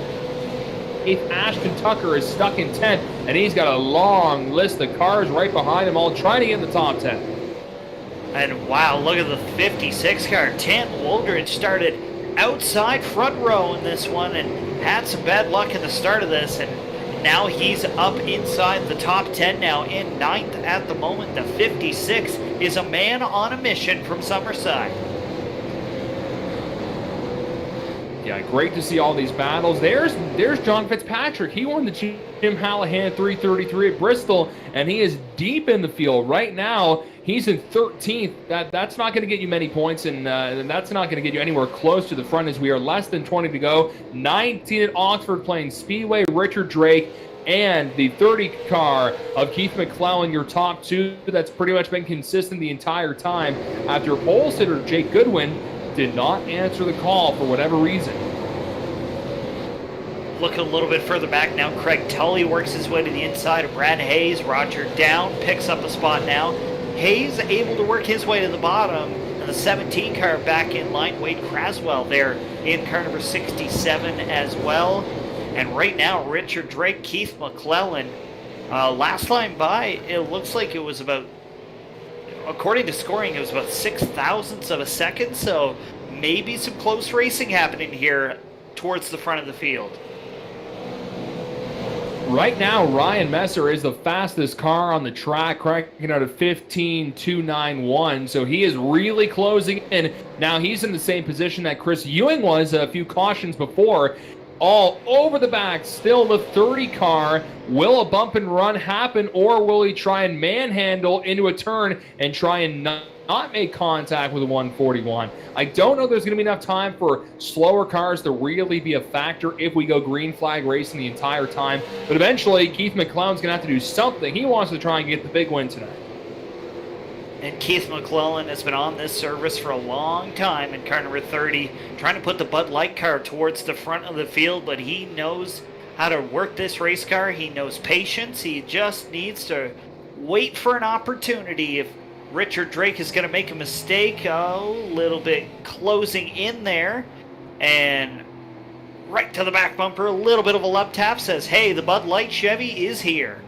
[SPEAKER 4] Ashton Tucker is stuck in 10th, and he's got a long list of cars right behind him, all trying to get in the top 10.
[SPEAKER 5] And wow, look at the 56 car. Tant Woldridge started outside front row in this one and had some bad luck in the start of this, and now he's up inside the top 10 now, in 9th at the moment. The 56 is a man on a mission from Summerside.
[SPEAKER 4] Yeah, great to see all these battles. There's John Fitzpatrick. He won the Jim Hallahan 333 at Bristol, and he is deep in the field right now. He's in 13th. That's not going to get you many points, and that's not going to get you anywhere close to the front, as we are less than 20 to go. 19 at Oxford Plains Speedway, Richard Drake, and the 30 car of Keith McClellan, your top 2. That's pretty much been consistent the entire time after pole sitter Jake Goodwin did not answer the call for whatever reason.
[SPEAKER 5] Looking a little bit further back now, Craig Tully works his way to the inside of Brad Hayes. Roger Down picks up a spot now. Hayes able to work his way to the bottom, and the 17 car back in line. Wade Craswell there in car number 67 as well. And right now, Richard Drake, Keith McClellan. Last line by, it looks like it was about according to scoring, it was about 6 thousandths of a second, so maybe some close racing happening here towards the front of the field.
[SPEAKER 4] Right now, Ryan Messer is the fastest car on the track, cracking out at 15.291, so he is really closing in. Now he's in the same position that Chris Ewing was a few cautions before. All over the back, still the 30 car. Will a bump and run happen, or will he try and manhandle into a turn and try and not make contact with a 141? I don't know if there's going to be enough time for slower cars to really be a factor if we go green flag racing the entire time. But eventually, Keith McClellan's going to have to do something. He wants to try and get the big win tonight.
[SPEAKER 5] And Keith McClellan has been on this service for a long time in car number 30, trying to put the Bud Light car towards the front of the field, but he knows how to work this race car. He knows patience. He just needs to wait for an opportunity. If Richard Drake is going to make a mistake, a little bit closing in there, and right to the back bumper, a little bit of a love tap, says, hey, the Bud Light Chevy is here.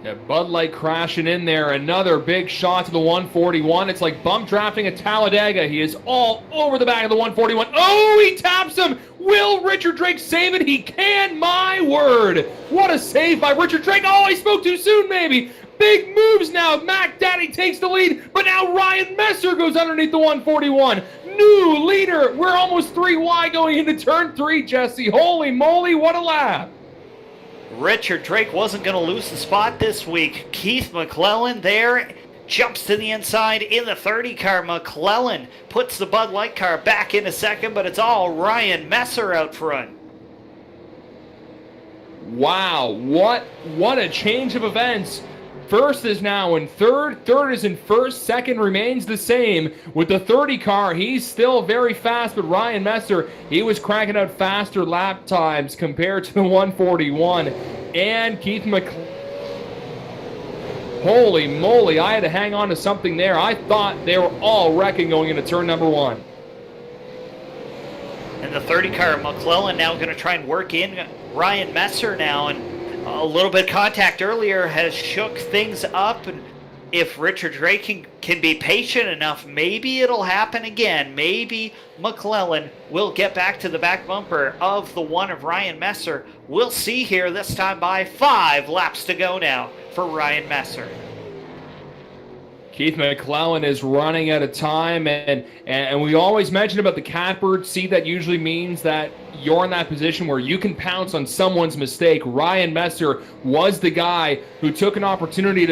[SPEAKER 4] Yeah, Bud Light crashing in there. Another big shot to the 141. It's like bump drafting at Talladega. He is all over the back of the 141. Oh, he taps him. Will Richard Drake save it? He can. My word. What a save by Richard Drake. Oh, he spoke too soon, maybe. Big moves now. Mac Daddy takes the lead, but now Ryan Messer goes underneath the 141. New leader. We're almost 3 wide going into turn 3, Jesse. Holy moly, what a lap.
[SPEAKER 5] Richard Drake wasn't going to lose the spot this week. Keith McClellan there jumps to the inside in the 30 car. McClellan puts the Bud Light car back in a second, but it's all Ryan Messer out front.
[SPEAKER 4] Wow, what a change of events. First is now in third is in first, second remains the same. With the 30 car, he's still very fast, but Ryan Messer, he was cracking out faster lap times compared to the 141. And Keith McClellan, holy moly, I had to hang on to something there. I thought they were all wrecking going into turn number 1.
[SPEAKER 5] And the 30 car, McClellan now going to try and work in Ryan Messer now, and a little bit of contact earlier has shook things up, and if Richard Drake can be patient enough, maybe it'll happen again. Maybe McClellan will get back to the back bumper of the one of Ryan Messer. We'll see here this time by 5 laps to go now for Ryan Messer.
[SPEAKER 4] Keith McClellan is running out of time, and we always mention about the catbird seat. That usually means that you're in that position where you can pounce on someone's mistake. Ryan Messer was the guy who took an opportunity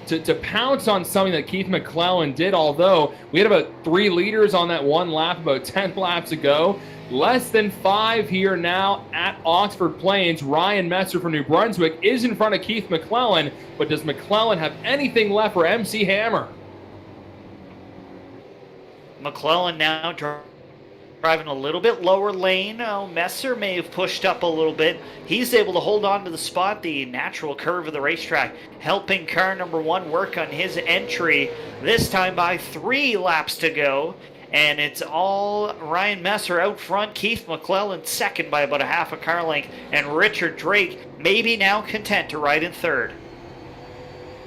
[SPEAKER 4] to pounce on something that Keith McClellan did, although we had about 3 leaders on that one lap about 10 laps ago. Less than 5 here now at Oxford Plains. Ryan Messer from New Brunswick is in front of Keith McClellan, but does McClellan have anything left for MC Hammer?
[SPEAKER 5] McClellan now driving a little bit lower lane. Oh, Messer may have pushed up a little bit. He's able to hold on to the spot, the natural curve of the racetrack, helping car number 1 work on his entry, this time by 3 laps to go. And it's all Ryan Messer out front. Keith McClellan second by about a half a car length. And Richard Drake maybe now content to ride in third.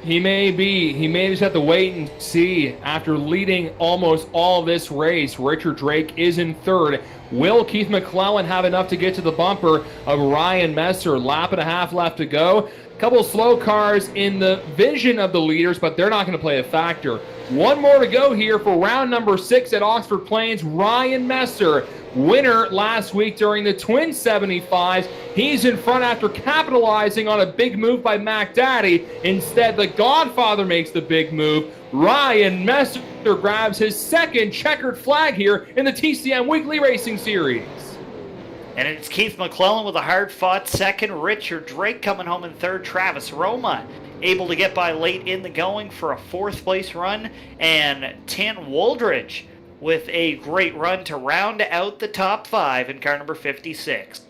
[SPEAKER 4] He may be. He may just have to wait and see. After leading almost all this race, Richard Drake is in third. Will Keith McClellan have enough to get to the bumper of Ryan Messer? Lap and a half left to go. A couple of slow cars in the vision of the leaders, but they're not going to play a factor. 1 more to go here for round number 6 at Oxford Plains. Ryan Messer, winner last week during the Twin 75s. He's in front after capitalizing on a big move by Mac Daddy. Instead, the Godfather makes the big move. Ryan Messer grabs his second checkered flag here in the TCM Weekly Racing Series.
[SPEAKER 5] And it's Keith McClellan with a hard-fought second. Richard Drake coming home in third. Travis Roma able to get by late in the going for a 4th place run. And Tin Woldridge with a great run to round out the top 5 in car number 56.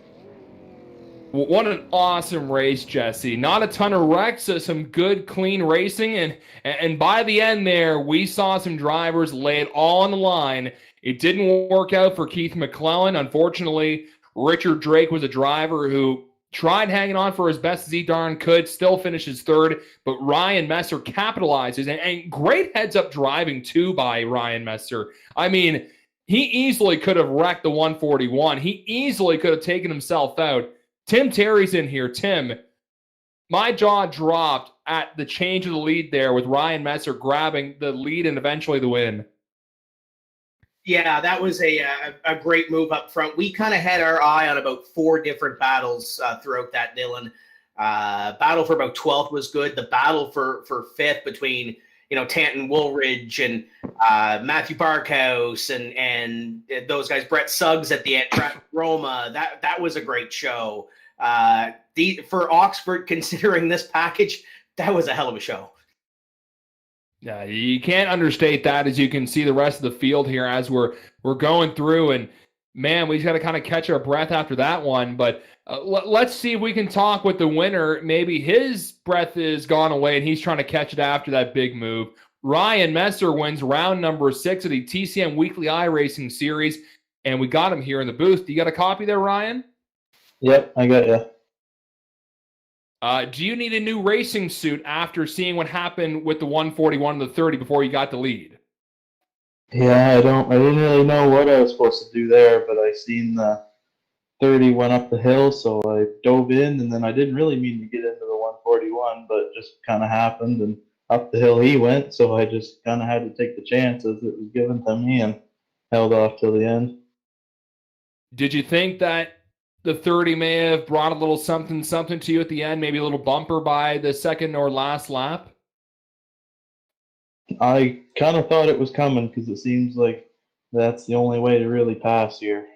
[SPEAKER 4] What an awesome race, Jesse. Not a ton of wrecks, some good, clean racing. And by the end there, we saw some drivers lay it all on the line. It didn't work out for Keith McClellan. Unfortunately, Richard Drake was a driver who tried hanging on for as best as he darn could, still finishes third, but Ryan Messer capitalizes, and great heads-up driving, too, by Ryan Messer. I mean, he easily could have wrecked the 141. He easily could have taken himself out. Tim Terry's in here. Tim, my jaw dropped at the change of the lead there with Ryan Messer grabbing the lead and eventually the win.
[SPEAKER 1] Yeah, that was a great move up front. We kind of had our eye on about 4 different battles throughout that, Dylan. Battle for about 12th was good. The battle for 5th between Tanton Woolridge and Matthew Barkhouse and those guys, Brett Suggs at the end, Traffic Roma. That was a great show. For Oxford, considering this package, that was a hell of a show.
[SPEAKER 4] Yeah, you can't understate that, as you can see the rest of the field here as we're going through. And, man, we just got to kind of catch our breath after that one. But let's see if we can talk with the winner. Maybe his breath is gone away and he's trying to catch it after that big move. Ryan Messer wins round number 6 of the TCM Weekly iRacing Series, and we got him here in the booth. You got a copy there, Ryan?
[SPEAKER 7] Yep, I got you.
[SPEAKER 4] Do you need a new racing suit after seeing what happened with the 141 and the 30 before you got the lead?
[SPEAKER 7] Yeah, I didn't really know what I was supposed to do there, but I seen the 30 went up the hill, so I dove in, and then I didn't really mean to get into the 141, but it just kind of happened, and up the hill he went, so I just kind of had to take the chance as it was given to me and held off till the end.
[SPEAKER 4] Did you think that the 30 may have brought a little something to you at the end, maybe a little bumper by the second or last lap?
[SPEAKER 7] I kind of thought it was coming because it seems like that's the only way to really pass here.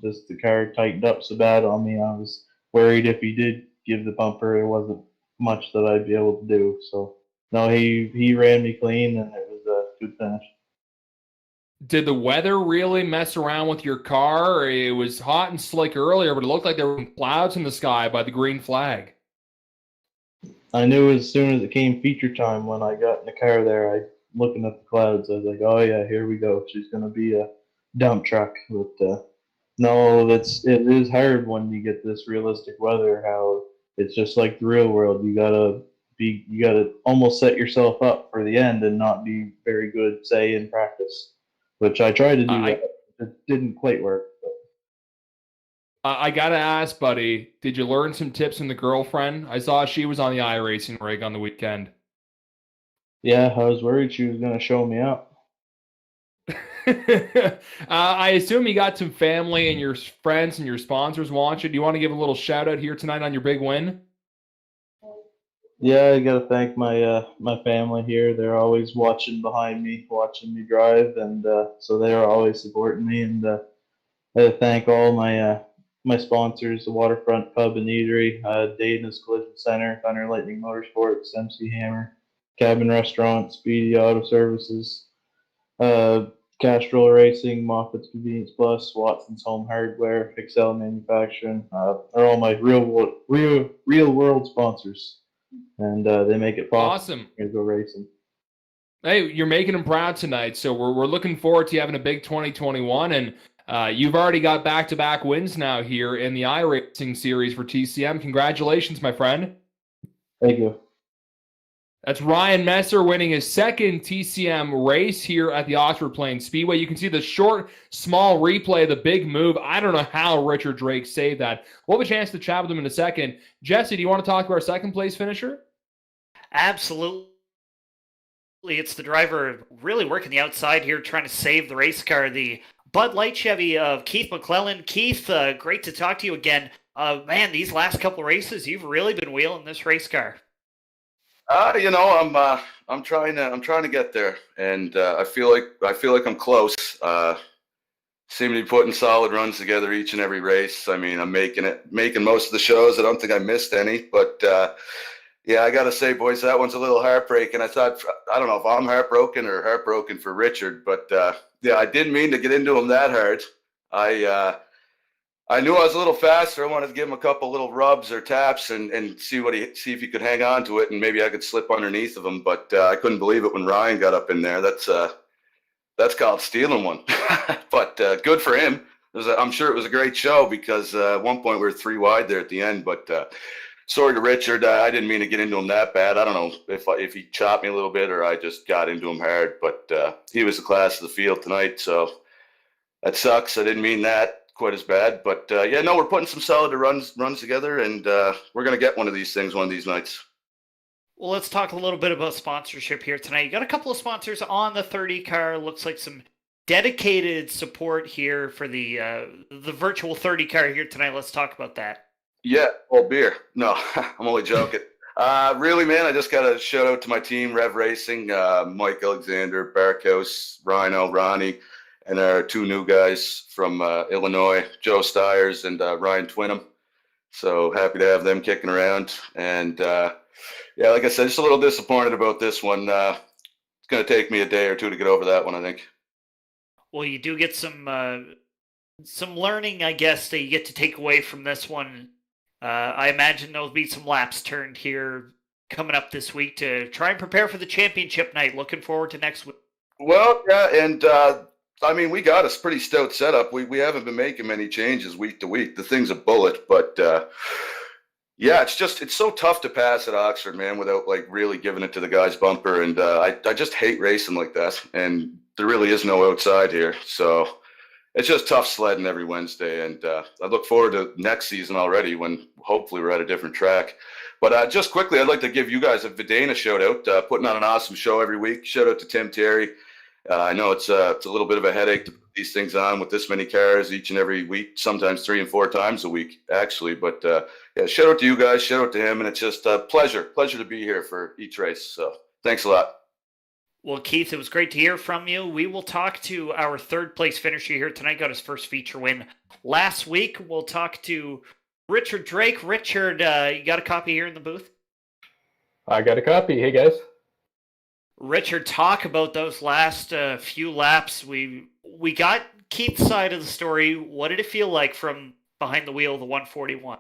[SPEAKER 7] Just the car tightened up so bad on me. I was worried if he did give the bumper, it wasn't much that I'd be able to do. So, no, he ran me clean, and it was a good finish.
[SPEAKER 4] Did the weather really mess around with your car? It was hot and slick earlier, but it looked like there were clouds in the sky by the green flag.
[SPEAKER 7] I knew as soon as it came feature time when I got in the car there, looking at the clouds, I was like, oh yeah, here we go. She's going to be a dump truck. But no, it is hard when you get this realistic weather, how it's just like the real world. You gotta almost set yourself up for the end and not be very good, say, in practice, which I tried to do. It didn't quite work. But.
[SPEAKER 4] I gotta ask, buddy, did you learn some tips from the girlfriend? I saw she was on the iRacing rig on the weekend.
[SPEAKER 7] Yeah, I was worried she was going to show me up.
[SPEAKER 4] I assume you got some family and your friends and your sponsors watching. Do you want to give a little shout out here tonight on your big win?
[SPEAKER 7] Yeah, I got to thank my my family here. They're always watching behind me, watching me drive, and so they're always supporting me. And I got to thank all my my sponsors: the Waterfront Pub and Eatery, Dayton's Collision Center, Thunder Lightning Motorsports, MC Hammer, Cabin Restaurant, Speedy Auto Services, Castrol Racing, Moffitt's Convenience Plus, Watson's Home Hardware, Excel Manufacturing, are all my real world sponsors, and they make it possible.
[SPEAKER 4] Awesome.
[SPEAKER 7] To go racing.
[SPEAKER 4] Hey, you're making them proud tonight, so we're looking forward to you having a big 2021, and you've already got back-to-back wins now here in the iRacing series for TCM. Congratulations, my friend.
[SPEAKER 7] Thank you.
[SPEAKER 4] That's Ryan Messer winning his second TCM race here at the Oxford Plains Speedway. You can see the short, small replay of the big move. I don't know how Richard Drake saved that. We'll have a chance to chat with him in a second. Jesse, do you want to talk to our second place finisher?
[SPEAKER 5] Absolutely. It's the driver really working the outside here, trying to save the race car. The Bud Light Chevy of Keith McClellan. Keith, great to talk to you again. Man, these last couple races, you've really been wheeling this race car.
[SPEAKER 8] I'm trying to get there, and I feel like I'm close. Seem to be putting solid runs together each and every race. I mean, I'm making most of the shows. I don't think I missed any, but yeah, I gotta say, boys, that one's a little heartbreaking. I don't know if I'm heartbroken or heartbroken for Richard, but yeah, I didn't mean to get into him that hard. I knew I was a little faster. I wanted to give him a couple little rubs or taps and see if he could hang on to it, and maybe I could slip underneath of him. But I couldn't believe it when Ryan got up in there. That's called stealing one. But good for him. I'm sure it was a great show because at one point we were 3 wide there at the end. But sorry to Richard, I didn't mean to get into him that bad. I don't know if he chopped me a little bit or I just got into him hard. But he was the class of the field tonight, so that sucks. I didn't mean that quite as bad. But yeah, no, we're putting some solid runs together, and we're gonna get one of these things one of these nights.
[SPEAKER 5] Well, let's talk a little bit about sponsorship here tonight. You got a couple of sponsors on the 30 car. Looks like some dedicated support here for the virtual 30 car here tonight. Let's talk about that.
[SPEAKER 8] Yeah, all beer. No, I'm only joking. Really, man, I just got a shout out to my team, Rev Racing, Mike Alexander, Barkhouse, Rhino, Ronnie, and our 2 new guys from Illinois, Joe Stiers and Ryan Twinham. So happy to have them kicking around. And yeah, like I said, just a little disappointed about this one. It's going to take me a day or 2 to get over that one, I think.
[SPEAKER 5] Well, you do get some learning, I guess, that you get to take away from this one. I imagine there'll be some laps turned here coming up this week to try and prepare for the championship night. Looking forward to next week.
[SPEAKER 8] Well, yeah, and I mean, we got a pretty stout setup. We haven't been making many changes week to week. The thing's a bullet, but yeah, it's so tough to pass at Oxford, man, without like really giving it to the guy's bumper. And I just hate racing like that. And there really is no outside here, so it's just tough sledding every Wednesday. And I look forward to next season already when hopefully we're at a different track. But just quickly, I'd like to give you guys a Vidana shout out, putting on an awesome show every week. Shout out to Tim Terry. I know it's a little bit of a headache to put these things on with this many cars each and every week, sometimes 3 and 4 times a week, actually. But yeah, shout out to you guys, shout out to him, and it's just a pleasure to be here for each race. So thanks a lot.
[SPEAKER 5] Well, Keith, it was great to hear from you. We will talk to our 3rd place finisher here tonight. Got his first feature win last week. We'll talk to Richard Drake. Richard, you got a copy here in the booth?
[SPEAKER 9] I got a copy. Hey, guys.
[SPEAKER 5] Richard, talk about those last few laps. We got Keith's side of the story. What did it feel like from behind the wheel of the 141?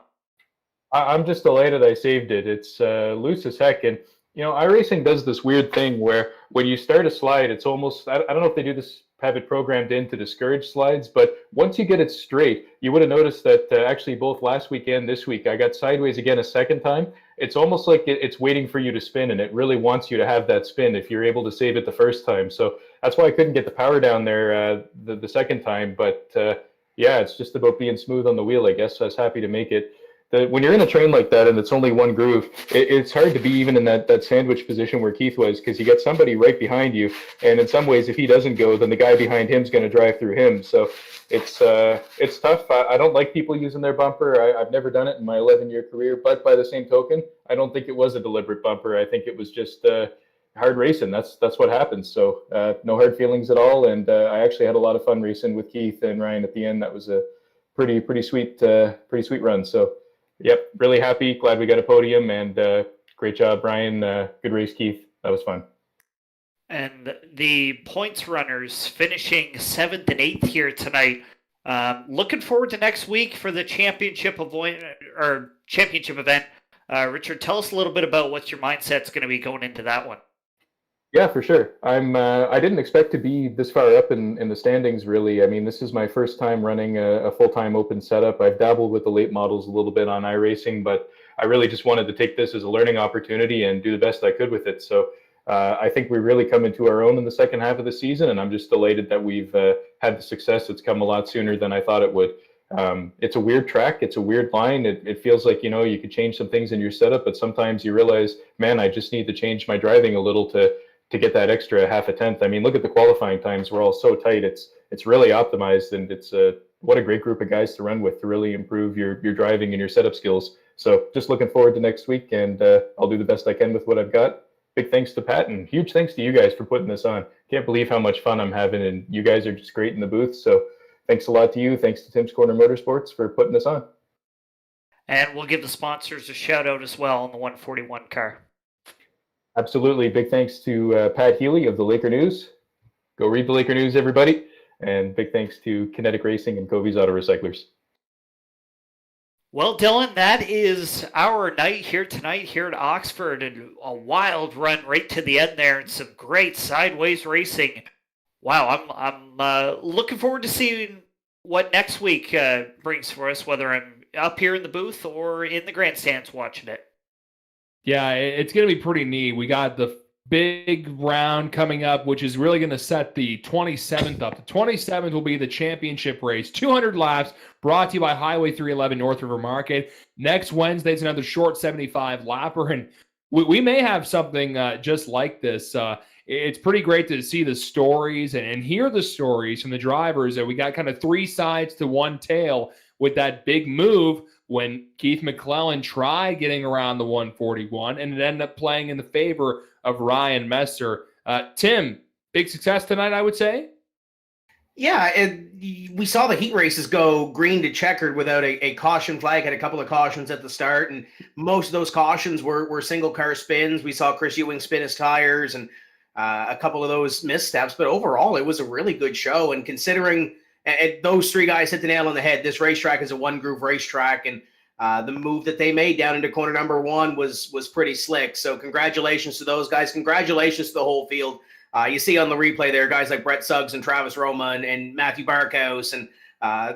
[SPEAKER 9] I'm just delighted I saved it. It's loose as heck. And, you know, iRacing does this weird thing where when you start a slide, it's almost, I don't know if they do this, have it programmed in to discourage slides, but once you get it straight, you would have noticed that actually both last week and this week, I got sideways again a second time. It's almost like it's waiting for you to spin, and it really wants you to have that spin if you're able to save it the first time. So that's why I couldn't get the power down there the second time. But yeah, it's just about being smooth on the wheel, I guess. So I was happy to make it. When you're in a train like that and it's only one groove, it's hard to be even in that sandwich position where Keith was, because you get somebody right behind you, and in some ways, if he doesn't go, then the guy behind him's going to drive through him. So it's tough. I don't like people using their bumper. I've never done it in my 11-year career, but by the same token, I don't think it was a deliberate bumper. I think it was just hard racing. That's what happens. So no hard feelings at all, and I actually had a lot of fun racing with Keith and Ryan at the end. That was a pretty sweet run. So. Yep, really happy. Glad we got a podium, and great job, Brian. Good race, Keith. That was fun.
[SPEAKER 5] And the points runners finishing 7th and 8th here tonight. Looking forward to next week for the championship event. Richard, tell us a little bit about what your mindset's going to be going into that one.
[SPEAKER 9] Yeah, for sure. I didn't expect to be this far up in the standings, really. I mean, this is my first time running a full-time open setup. I've dabbled with the late models a little bit on iRacing, but I really just wanted to take this as a learning opportunity and do the best I could with it. So I think we really come into our own in the second half of the season, and I'm just delighted that we've had the success. It's come a lot sooner than I thought it would. It's a weird track. It's a weird line. It feels like, you know, you could change some things in your setup, but sometimes you realize, man, I just need to change my driving a little to get that extra half a tenth. I mean, look at the qualifying times. We're all so tight. It's really optimized, and it's what a great group of guys to run with to really improve your driving and your setup skills. So just looking forward to next week, and I'll do the best I can with what I've got. Big thanks to Pat, and huge thanks to you guys for putting this on. Can't believe how much fun I'm having, and you guys are just great in the booth. So thanks a lot to you. Thanks to Tim's Corner Motorsports for putting this on.
[SPEAKER 5] And we'll give the sponsors a shout out as well on the 141 car.
[SPEAKER 9] Absolutely. Big thanks to Pat Healy of the Laker News. Go read the Laker News, everybody. And big thanks to Kinetic Racing and Covey's Auto Recyclers.
[SPEAKER 5] Well, Dylan, that is our night here tonight here at Oxford, and a wild run right to the end there, and some great sideways racing. Wow, I'm looking forward to seeing what next week brings for us, whether I'm up here in the booth or in the grandstands watching it.
[SPEAKER 4] Yeah, it's going to be pretty neat. We got the big round coming up, which is really going to set the 27th up. The 27th will be the championship race, 200 laps, brought to you by Highway 311 North River Market. Next Wednesday's another short 75 lapper, and we may have something just like this. It's pretty great to see the stories and hear the stories from the drivers. And we got kind of three sides to one tale with that big move when Keith McClellan tried getting around the 141, and it ended up playing in the favor of Ryan Messer. Tim, big success tonight, I would say?
[SPEAKER 1] Yeah, we saw the heat races go green to checkered without a caution flag. Had a couple of cautions at the start, and most of those cautions were single-car spins. We saw Chris Ewing spin his tires and a couple of those missteps, but overall, it was a really good show, and considering those three guys hit the nail on the head. This racetrack is a one-groove racetrack, and the move that they made down into corner number one was pretty slick. So congratulations to those guys. Congratulations to the whole field. You see on the replay there, guys like Brett Suggs and Travis Roma and Matthew Barkhouse, and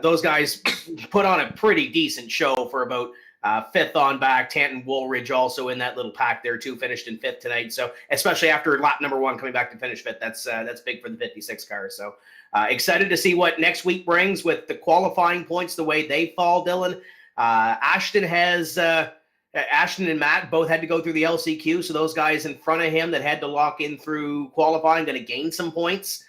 [SPEAKER 1] those guys put on a pretty decent show for about fifth on back. Tanton Woolridge also in that little pack there too, finished in fifth tonight. So especially after lap number one coming back to finish fifth, that's big for the 56 car. So excited to see what next week brings with the qualifying points, the way they fall, Dylan. Ashton and Matt both had to go through the LCQ, so those guys in front of him that had to lock in through qualifying going to gain some points.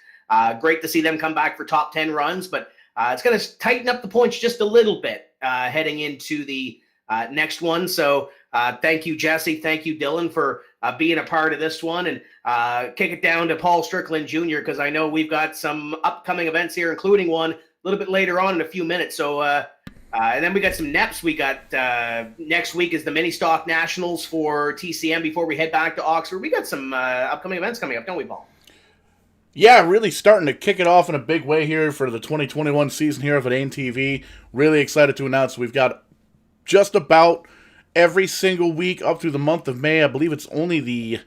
[SPEAKER 1] Great to see them come back for top 10 runs, but it's going to tighten up the points just a little bit heading into the next one. So thank you, Jesse. Thank you, Dylan, for being a part of this one, and kick it down to Paul Strickland Jr., because I know we've got some upcoming events here, including one a little bit later on in a few minutes. So and then we got some NEPs. We got next week is the Mini Stock Nationals for TCM before we head back to Oxford. We got some upcoming events coming up, don't we, Paul?
[SPEAKER 6] Yeah, really starting to kick it off in a big way here for the 2021 season here of Verdane TV. Really excited to announce we've got just about every single week up through the month of May. I believe it's only the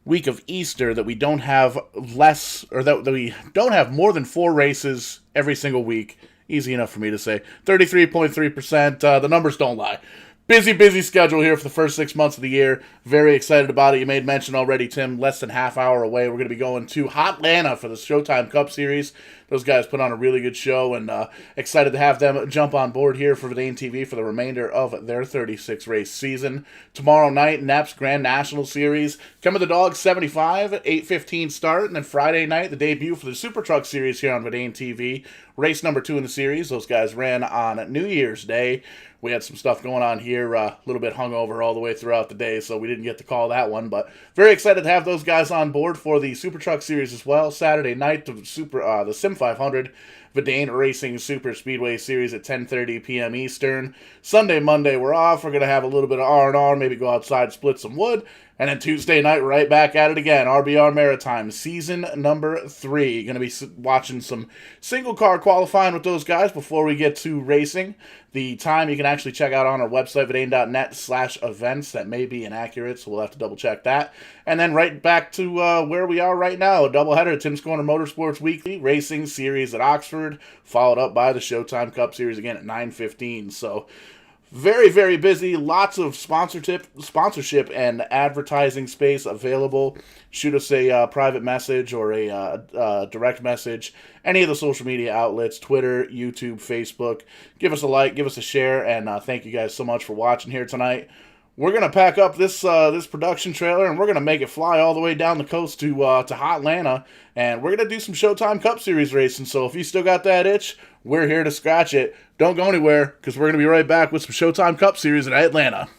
[SPEAKER 6] week of Easter that we don't have less, or that we don't have more than 4 races every single week. Easy enough for me to say. 33.3%. The numbers don't lie. Busy schedule here for the first 6 months of the year. Very excited about it. You made mention already, Tim, less than half hour away. We're going to be going to Hotlanta for the Showtime Cup Series. Those guys put on a really good show, and excited to have them jump on board here for Verdane TV for the remainder of their 36-race season. Tomorrow night, NEP's Grand National Series. Come with the Dogs 75, 8:15 start, and then Friday night, the debut for the Super Truck Series here on Verdane TV. Race number 2 in the series. Those guys ran on New Year's Day. We had some stuff going on here, a little bit hungover all the way throughout the day, so we didn't get to call that one. But very excited to have those guys on board for the Super Truck Series as well. Saturday night, the Sim 500 Verdane Racing Super Speedway Series at 10:30 p.m. Eastern. Sunday, Monday, we're off. We're going to have a little bit of R&R, maybe go outside, split some wood. And then Tuesday night, right back at it again. RBR Maritime, season number 3. Going to be watching some single car qualifying with those guys before we get to racing. The time you can actually check out on our website, verdane.net/events. That may be inaccurate, so we'll have to double check that. And then right back to where we are right now, a doubleheader, Tim's Corner Motorsports Weekly Racing Series at Oxford, followed up by the Showtime Cup Series again at 9:15. So very busy. Lots of sponsorship and advertising space available. Shoot us a private message or a direct message. Any of the social media outlets, Twitter, YouTube, Facebook. Give us a like, give us a share, and thank you guys so much for watching here tonight. We're going to pack up this production trailer, and we're going to make it fly all the way down the coast to Hotlanta, and we're going to do some Showtime Cup Series racing. So if you still got that itch, we're here to scratch it. Don't go anywhere, because we're going to be right back with some Showtime Cup Series in Atlanta.